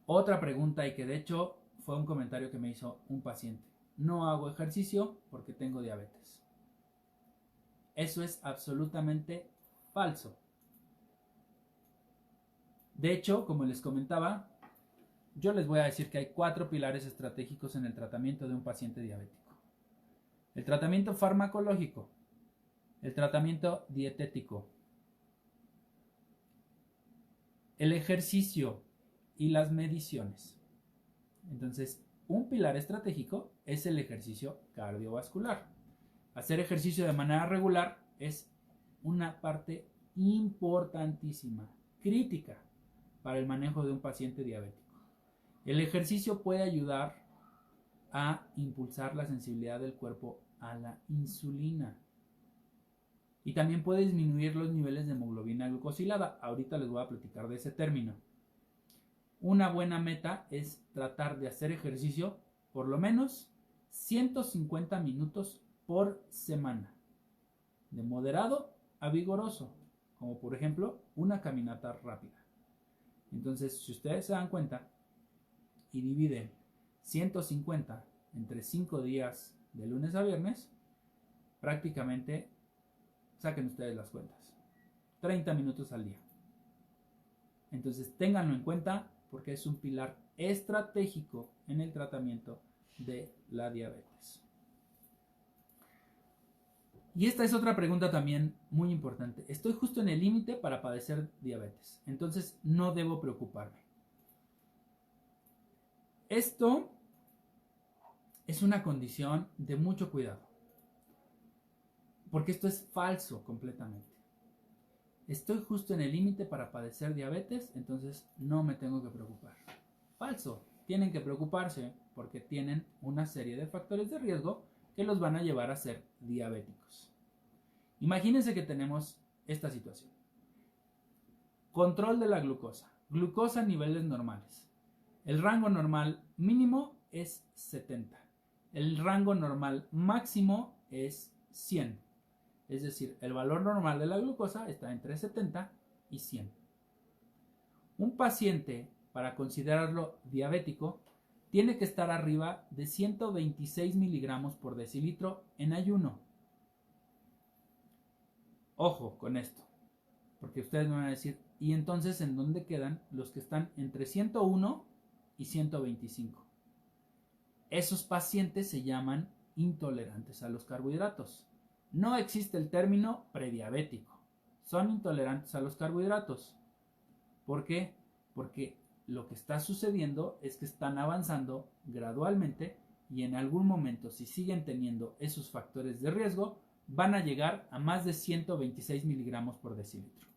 Otra pregunta, y que de hecho fue un comentario que me hizo un paciente. No hago ejercicio porque tengo diabetes. Eso es absolutamente falso. De hecho, como les comentaba, yo les voy a decir que hay 4 pilares estratégicos en el tratamiento de un paciente diabético. El tratamiento farmacológico, el tratamiento dietético, el ejercicio y las mediciones. Entonces, un pilar estratégico es el ejercicio cardiovascular. Hacer ejercicio de manera regular es una parte importantísima, crítica, para el manejo de un paciente diabético. El ejercicio puede ayudar a impulsar la sensibilidad del cuerpo a la insulina y también puede disminuir los niveles de hemoglobina glucosilada. Ahorita les voy a platicar de ese término. Una buena meta es tratar de hacer ejercicio por lo menos 150 minutos por semana, de moderado a vigoroso, como por ejemplo una caminata rápida. Entonces, si ustedes se dan cuenta y dividen 150 entre 5 días de lunes a viernes, prácticamente saquen ustedes las cuentas. 30 minutos al día. Entonces, ténganlo en cuenta porque es un pilar estratégico en el tratamiento de la diabetes. Y esta es otra pregunta también muy importante. Estoy justo en el límite para padecer diabetes, entonces no debo preocuparme. Esto es una condición de mucho cuidado, porque esto es falso completamente. Estoy justo en el límite para padecer diabetes, entonces no me tengo que preocupar. Falso. Tienen que preocuparse porque tienen una serie de factores de riesgo que los van a llevar a ser diabéticos. Imagínense que tenemos esta situación. Control de la glucosa. Glucosa a niveles normales. El rango normal mínimo es 70. El rango normal máximo es 100. Es decir, el valor normal de la glucosa está entre 70 y 100. Un paciente, para considerarlo diabético, tiene que estar arriba de 126 miligramos por decilitro en ayuno. Ojo con esto, porque ustedes me van a decir, ¿y entonces en dónde quedan los que están entre 101 y 125? Esos pacientes se llaman intolerantes a los carbohidratos. No existe el término prediabético. Son intolerantes a los carbohidratos. ¿Por qué? Porque lo que está sucediendo es que están avanzando gradualmente y en algún momento, si siguen teniendo esos factores de riesgo, van a llegar a más de 126 miligramos por decilitro.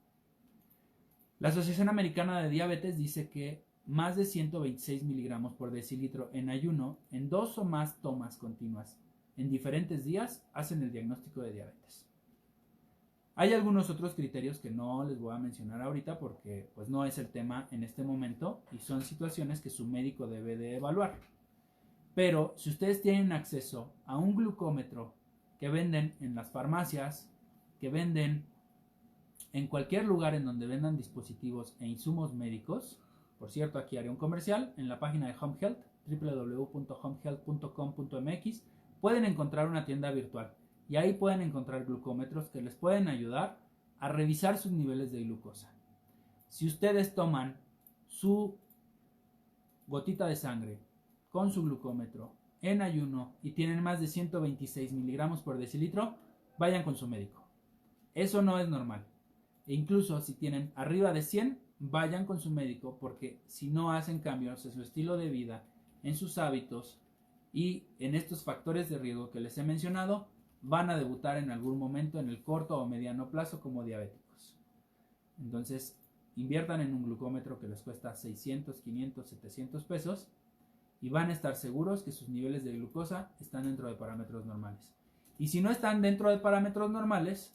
La Asociación Americana de Diabetes dice que más de 126 miligramos por decilitro en ayuno, en 2 o más tomas continuas, en diferentes días, hacen el diagnóstico de diabetes. Hay algunos otros criterios que no les voy a mencionar ahorita porque pues no es el tema en este momento y son situaciones que su médico debe de evaluar. Pero si ustedes tienen acceso a un glucómetro que venden en las farmacias, que venden en cualquier lugar en donde vendan dispositivos e insumos médicos, por cierto, aquí haré un comercial, en la página de Home Health, www.homehealth.com.mx, pueden encontrar una tienda virtual y ahí pueden encontrar glucómetros que les pueden ayudar a revisar sus niveles de glucosa. Si ustedes toman su gotita de sangre con su glucómetro en ayuno y tienen más de 126 miligramos por decilitro, vayan con su médico. Eso no es normal. E incluso si tienen arriba de 100, vayan con su médico porque si no hacen cambios en su estilo de vida, en sus hábitos y en estos factores de riesgo que les he mencionado, van a debutar en algún momento en el corto o mediano plazo como diabéticos. Entonces, inviertan en un glucómetro que les cuesta 600, 500, 700 pesos y van a estar seguros que sus niveles de glucosa están dentro de parámetros normales. Y si no están dentro de parámetros normales,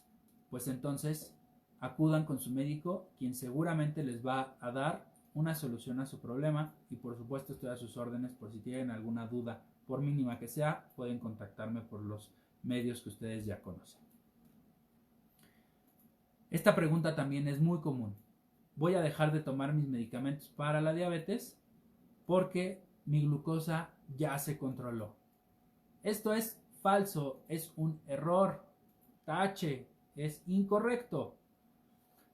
pues entonces acudan con su médico, quien seguramente les va a dar una solución a su problema y por supuesto estoy a sus órdenes por si tienen alguna duda, por mínima que sea, pueden contactarme por los medios que ustedes ya conocen. Esta pregunta también es muy común. Voy a dejar de tomar mis medicamentos para la diabetes porque mi glucosa ya se controló. Esto es falso, es un error, tache, es incorrecto.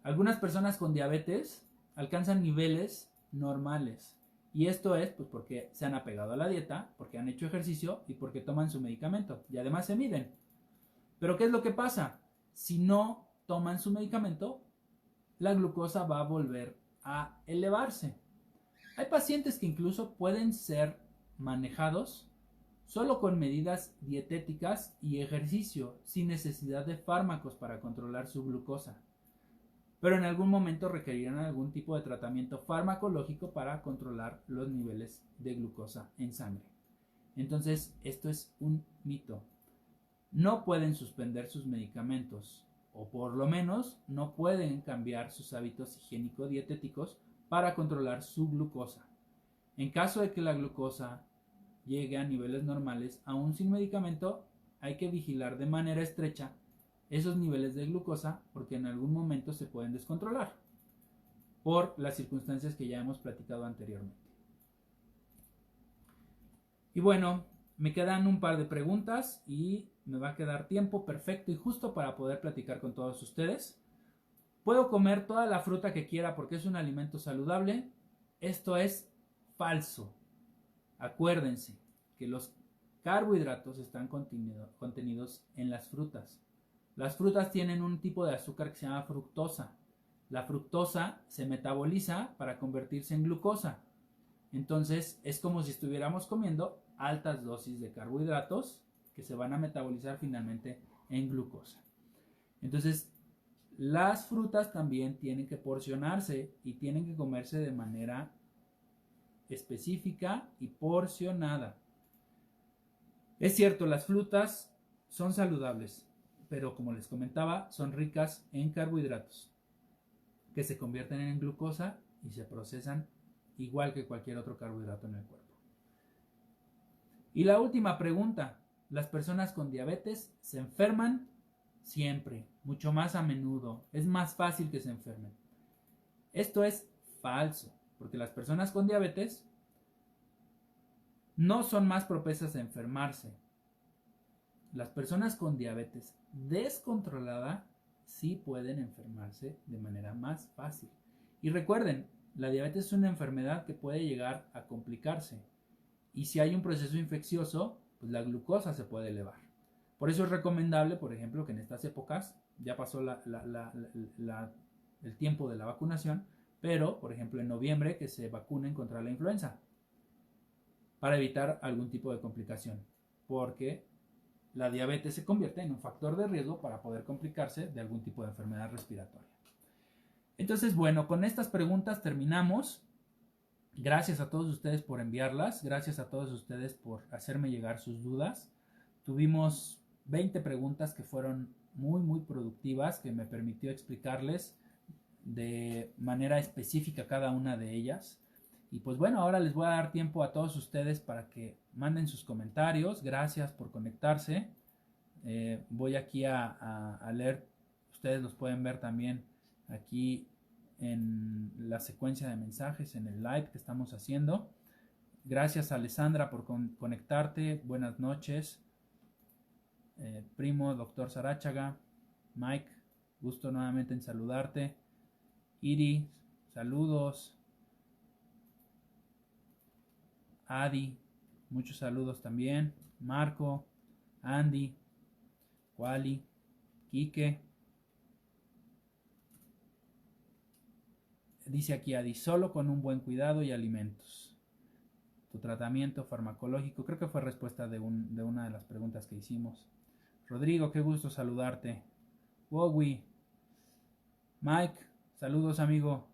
Algunas personas con diabetes alcanzan niveles normales y esto es pues porque se han apegado a la dieta, porque han hecho ejercicio y porque toman su medicamento y además se miden. Pero ¿qué es lo que pasa? Si no toman su medicamento, la glucosa va a volver a elevarse. Hay pacientes que incluso pueden ser manejados solo con medidas dietéticas y ejercicio, sin necesidad de fármacos para controlar su glucosa. Pero en algún momento requerirán algún tipo de tratamiento farmacológico para controlar los niveles de glucosa en sangre. Entonces, esto es un mito. No pueden suspender sus medicamentos, o por lo menos no pueden cambiar sus hábitos higiénico-dietéticos para controlar su glucosa. En caso de que la glucosa llegue a niveles normales, aún sin medicamento, hay que vigilar de manera estrecha esos niveles de glucosa porque en algún momento se pueden descontrolar. por las circunstancias que ya hemos platicado anteriormente. Y bueno, me quedan un par de preguntas y me va a quedar tiempo perfecto y justo para poder platicar con todos ustedes. ¿Puedo comer toda la fruta que quiera porque es un alimento saludable? Esto es falso. Acuérdense que los carbohidratos están contenidos en las frutas. Las frutas tienen un tipo de azúcar que se llama fructosa. La fructosa se metaboliza para convertirse en glucosa. Entonces es como si estuviéramos comiendo altas dosis de carbohidratos que se van a metabolizar finalmente en glucosa. Entonces las frutas también tienen que porcionarse y tienen que comerse de manera específica y porcionada. Es cierto, las frutas son saludables, pero como les comentaba, son ricas en carbohidratos que se convierten en glucosa y se procesan igual que cualquier otro carbohidrato en el cuerpo. Y la última pregunta, ¿las personas con diabetes se enferman? Siempre, mucho más a menudo, es más fácil que se enfermen. Esto es falso, porque las personas con diabetes no son más propensas a enfermarse. Las personas con diabetes descontrolada sí pueden enfermarse de manera más fácil. Y recuerden, la diabetes es una enfermedad que puede llegar a complicarse. Y si hay un proceso infeccioso, pues la glucosa se puede elevar. Por eso es recomendable, por ejemplo, que en estas épocas, ya pasó el tiempo de la vacunación, pero, por ejemplo, en noviembre que se vacunen contra la influenza para evitar algún tipo de complicación, porque la diabetes se convierte en un factor de riesgo para poder complicarse de algún tipo de enfermedad respiratoria. Entonces, bueno, con estas preguntas terminamos. Gracias a todos ustedes por enviarlas, gracias a todos ustedes por hacerme llegar sus dudas. Tuvimos 20 preguntas que fueron muy productivas, que me permitió explicarles de manera específica cada una de ellas. Y pues bueno, ahora les voy a dar tiempo a todos ustedes para que manden sus comentarios. Gracias por conectarse. Voy aquí a leer, ustedes los pueden ver también aquí en la secuencia de mensajes, en el live que estamos haciendo. Gracias Alessandra por conectarte. Buenas noches. Primo, doctor Sarachaga, Mike, gusto nuevamente en saludarte. Iri, saludos. Adi, muchos saludos también. Marco, Andy, Wally, Quique. Dice aquí Adi, solo con un buen cuidado y alimentos. Tu tratamiento farmacológico, creo que fue respuesta de una de las preguntas que hicimos. Rodrigo, qué gusto saludarte. Wowi, Mike, saludos amigo.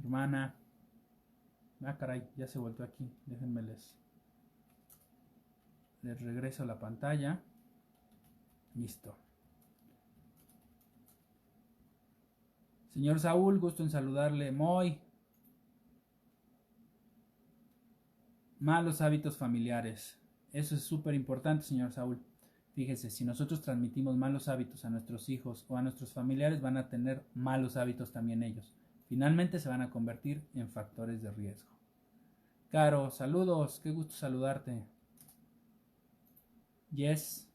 Hermana. Ah, caray, ya se volvió aquí. Déjenme les regreso a la pantalla. Listo. Señor Saúl, gusto en saludarle. Moy. Malos hábitos familiares. Eso es súper importante, señor Saúl. Fíjese, si nosotros transmitimos malos hábitos a nuestros hijos o a nuestros familiares, van a tener malos hábitos también ellos. Finalmente se van a convertir en factores de riesgo. Caro, saludos, qué gusto saludarte. Yes,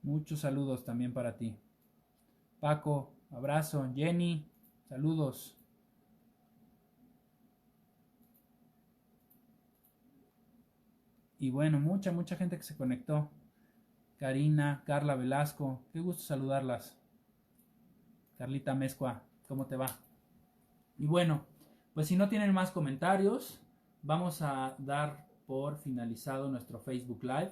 muchos saludos también para ti. Paco, abrazo. Jenny, saludos. Y bueno, mucha gente que se conectó. Karina, Carla Velasco, qué gusto saludarlas. Carlita Mezcua, ¿cómo te va? Y bueno, pues si no tienen más comentarios, vamos a dar por finalizado nuestro Facebook Live.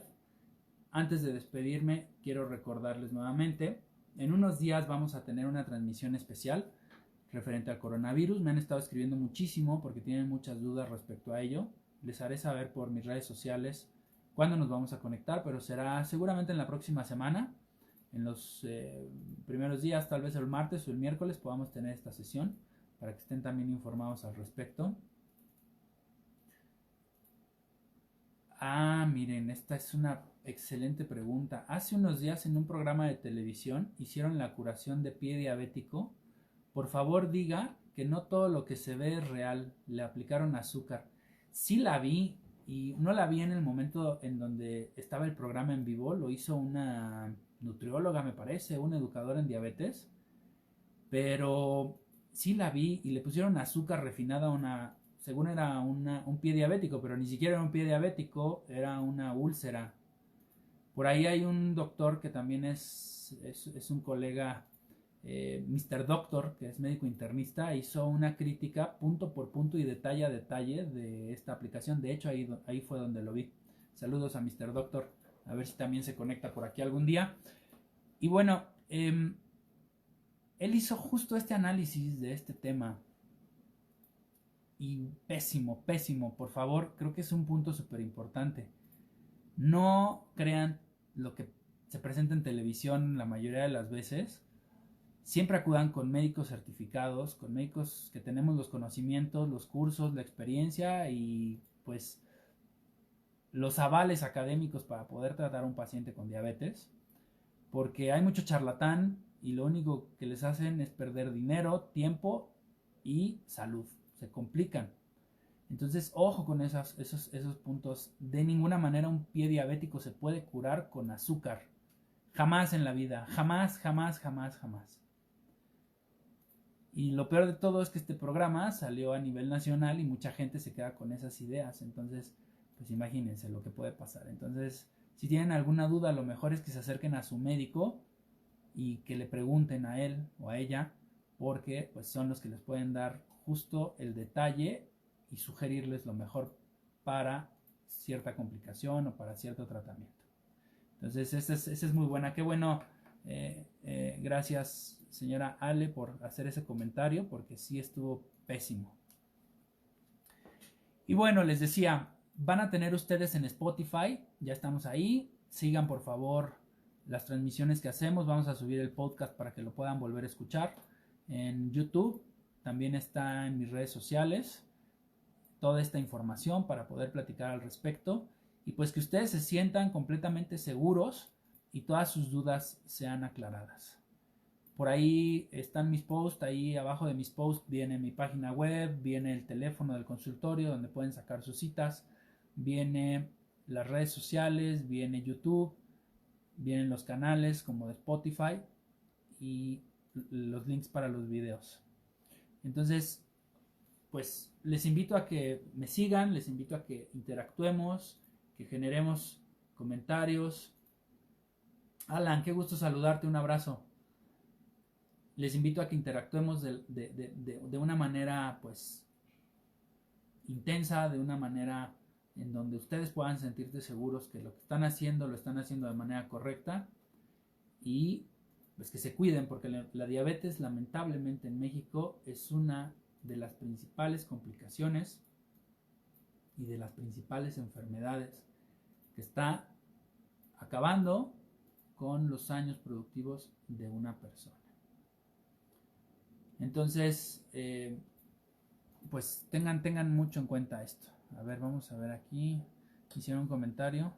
Antes de despedirme, quiero recordarles nuevamente, en unos días vamos a tener una transmisión especial referente al coronavirus. Me han estado escribiendo muchísimo porque tienen muchas dudas respecto a ello. Les haré saber por mis redes sociales cuándo nos vamos a conectar, pero será seguramente en la próxima semana. En los primeros días, tal vez el martes o el miércoles, podamos tener esta sesión para que estén también informados al respecto. Miren, esta es una excelente pregunta. Hace unos días en un programa de televisión hicieron la curación de pie diabético. Por favor diga que no todo lo que se ve es real. Le aplicaron azúcar. Sí la vi y no la vi en el momento en donde estaba el programa en vivo. Lo hizo una nutrióloga, me parece, una educadora en diabetes. Pero sí la vi y le pusieron azúcar refinada a una, según era un pie diabético, pero ni siquiera era un pie diabético, era una úlcera. Por ahí hay un doctor que también es un colega, Mr. Doctor, que es médico internista, hizo una crítica punto por punto y detalle a detalle de esta aplicación. De hecho, ahí fue donde lo vi. Saludos a Mr. Doctor, a ver si también se conecta por aquí algún día. Y bueno, él hizo justo este análisis de este tema. Y pésimo, pésimo, por favor, creo que es un punto súper importante. No crean lo que se presenta en televisión la mayoría de las veces. Siempre acudan con médicos certificados, con médicos que tenemos los conocimientos, los cursos, la experiencia y pues los avales académicos para poder tratar a un paciente con diabetes. Porque hay mucho charlatán y lo único que les hacen es perder dinero, tiempo y salud. Se complican. Entonces, ojo con esos puntos. De ninguna manera un pie diabético se puede curar con azúcar. Jamás en la vida. Jamás, jamás, jamás, jamás. Y lo peor de todo es que este programa salió a nivel nacional y mucha gente se queda con esas ideas. Entonces, pues imagínense lo que puede pasar. Entonces, si tienen alguna duda, lo mejor es que se acerquen a su médico y que le pregunten a él o a ella, porque pues son los que les pueden dar justo el detalle y sugerirles lo mejor para cierta complicación o para cierto tratamiento. Entonces, esa es muy buena. Qué bueno. Gracias, señora Ale, por hacer ese comentario, porque sí estuvo pésimo. Y bueno, les decía, van a tener ustedes en Spotify, ya estamos ahí. Sigan, por favor, las transmisiones que hacemos. Vamos a subir el podcast para que lo puedan volver a escuchar. En YouTube también está en mis redes sociales toda esta información para poder platicar al respecto y pues que ustedes se sientan completamente seguros y todas sus dudas sean aclaradas. Por ahí están mis posts, ahí abajo de mis posts viene mi página web, viene el teléfono del consultorio donde pueden sacar sus citas, viene las redes sociales, viene YouTube, vienen los canales como de Spotify y los links para los videos. Entonces, pues les invito a que me sigan, les invito a que interactuemos, que generemos comentarios. Alan, qué gusto saludarte, un abrazo. Les invito a que interactuemos de una manera pues intensa, de una manera en donde ustedes puedan sentirse seguros que lo que están haciendo lo están haciendo de manera correcta y pues que se cuiden, porque la diabetes lamentablemente en México es una de las principales complicaciones y de las principales enfermedades que está acabando con los años productivos de una persona. Entonces, pues tengan mucho en cuenta esto. A ver, vamos a ver aquí. Hicieron un comentario.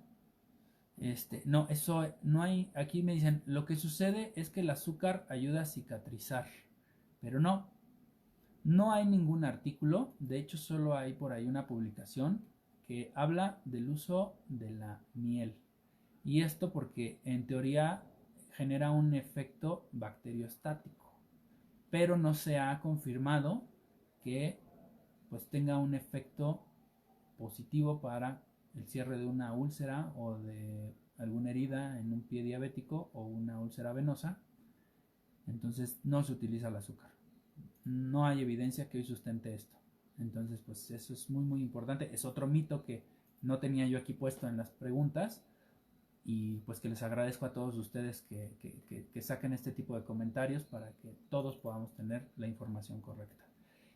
No, eso no hay. Aquí me dicen, lo que sucede es que el azúcar ayuda a cicatrizar. Pero no hay ningún artículo. De hecho, solo hay por ahí una publicación que habla del uso de la miel. Y esto porque en teoría genera un efecto bacteriostático, pero no se ha confirmado que pues tenga un efecto positivo para el cierre de una úlcera o de alguna herida en un pie diabético o una úlcera venosa. Entonces no se utiliza el azúcar. No hay evidencia que hoy sustente esto. Entonces pues eso es muy importante. Es otro mito que no tenía yo aquí puesto en las preguntas. Y pues que les agradezco a todos ustedes que saquen este tipo de comentarios para que todos podamos tener la información correcta.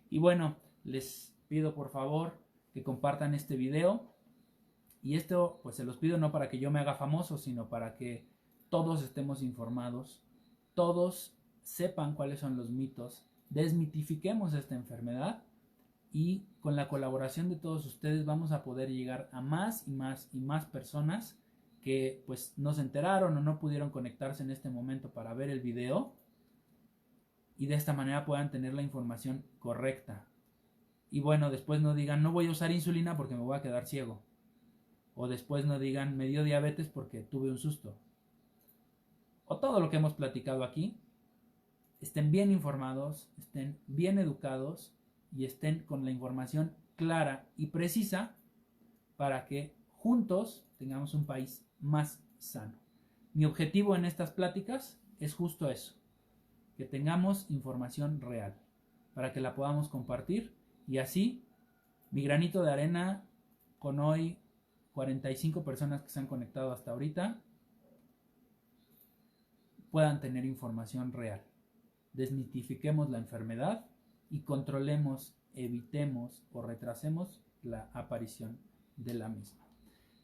Y bueno, les pido por favor que compartan este video. Y esto pues se los pido no para que yo me haga famoso, sino para que todos estemos informados, todos sepan cuáles son los mitos, desmitifiquemos esta enfermedad y con la colaboración de todos ustedes vamos a poder llegar a más y más y más personas que pues no se enteraron o no pudieron conectarse en este momento para ver el video y de esta manera puedan tener la información correcta. Y bueno, después no digan no voy a usar insulina porque me voy a quedar ciego. O después no digan me dio diabetes porque tuve un susto. O todo lo que hemos platicado aquí. Estén bien informados, estén bien educados y estén con la información clara y precisa para que juntos tengamos un país más sano. Mi objetivo en estas pláticas es justo eso, que tengamos información real, para que la podamos compartir y así mi granito de arena con hoy 45 personas que se han conectado hasta ahorita puedan tener información real. Desmitifiquemos la enfermedad y controlemos, evitemos o retrasemos la aparición de la misma.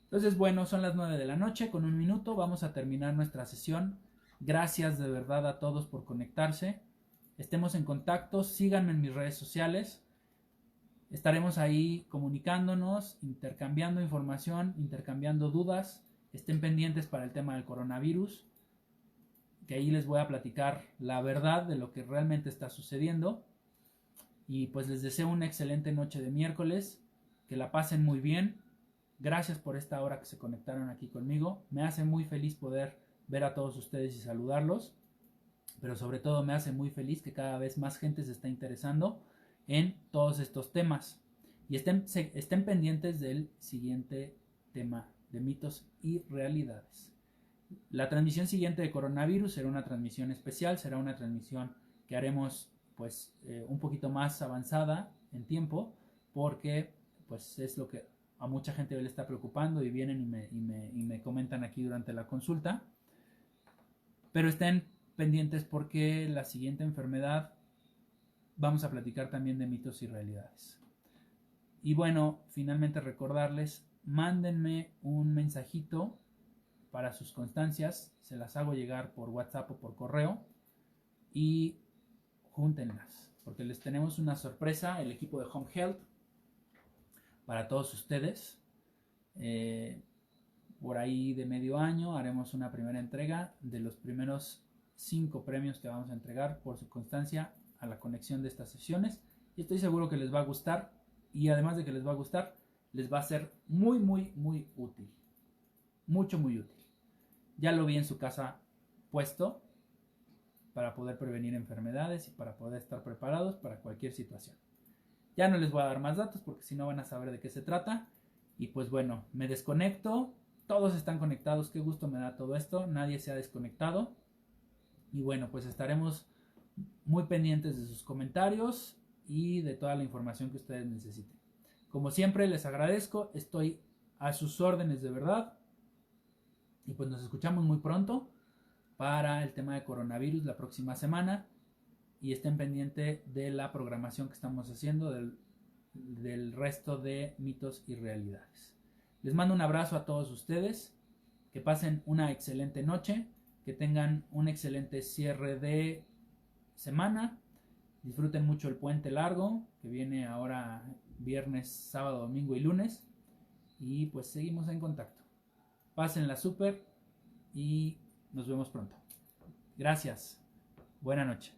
Entonces, bueno, son las 9 de la noche, con un minuto vamos a terminar nuestra sesión. Gracias de verdad a todos por conectarse. Estemos en contacto, síganme en mis redes sociales. Estaremos ahí comunicándonos, intercambiando información, intercambiando dudas. Estén pendientes para el tema del coronavirus, que ahí les voy a platicar la verdad de lo que realmente está sucediendo. Y pues les deseo una excelente noche de miércoles, que la pasen muy bien. Gracias por esta hora que se conectaron aquí conmigo. Me hace muy feliz poder ver a todos ustedes y saludarlos, pero sobre todo me hace muy feliz que cada vez más gente se está interesando en todos estos temas. Y estén pendientes del siguiente tema de mitos y realidades. La transmisión siguiente de coronavirus será una transmisión especial, será una transmisión que haremos pues un poquito más avanzada en tiempo, porque pues es lo que a mucha gente le está preocupando y vienen y me comentan aquí durante la consulta. Pero estén pendientes porque la siguiente enfermedad vamos a platicar también de mitos y realidades. Y bueno, finalmente recordarles, mándenme un mensajito para sus constancias, se las hago llegar por WhatsApp o por correo y júntenlas, porque les tenemos una sorpresa, el equipo de Home Health, para todos ustedes. Por ahí de medio año haremos una primera entrega de los primeros 5 premios que vamos a entregar por su constancia a la conexión de estas sesiones, y estoy seguro que les va a gustar, y además de que les va a gustar, les va a ser muy útil, muy útil. Ya lo vi en su casa puesto para poder prevenir enfermedades y para poder estar preparados para cualquier situación. Ya no les voy a dar más datos porque si no van a saber de qué se trata. Y pues bueno, me desconecto. Todos están conectados. Qué gusto me da todo esto. Nadie se ha desconectado. Y bueno, pues estaremos muy pendientes de sus comentarios y de toda la información que ustedes necesiten. Como siempre les agradezco. Estoy a sus órdenes de verdad. Y pues nos escuchamos muy pronto para el tema de coronavirus la próxima semana. Y estén pendientes de la programación que estamos haciendo del resto de mitos y realidades. Les mando un abrazo a todos ustedes. Que pasen una excelente noche. Que tengan un excelente cierre de semana. Disfruten mucho el puente largo que viene ahora viernes, sábado, domingo y lunes. Y pues seguimos en contacto. Pásenla súper y nos vemos pronto. Gracias. Buena noche.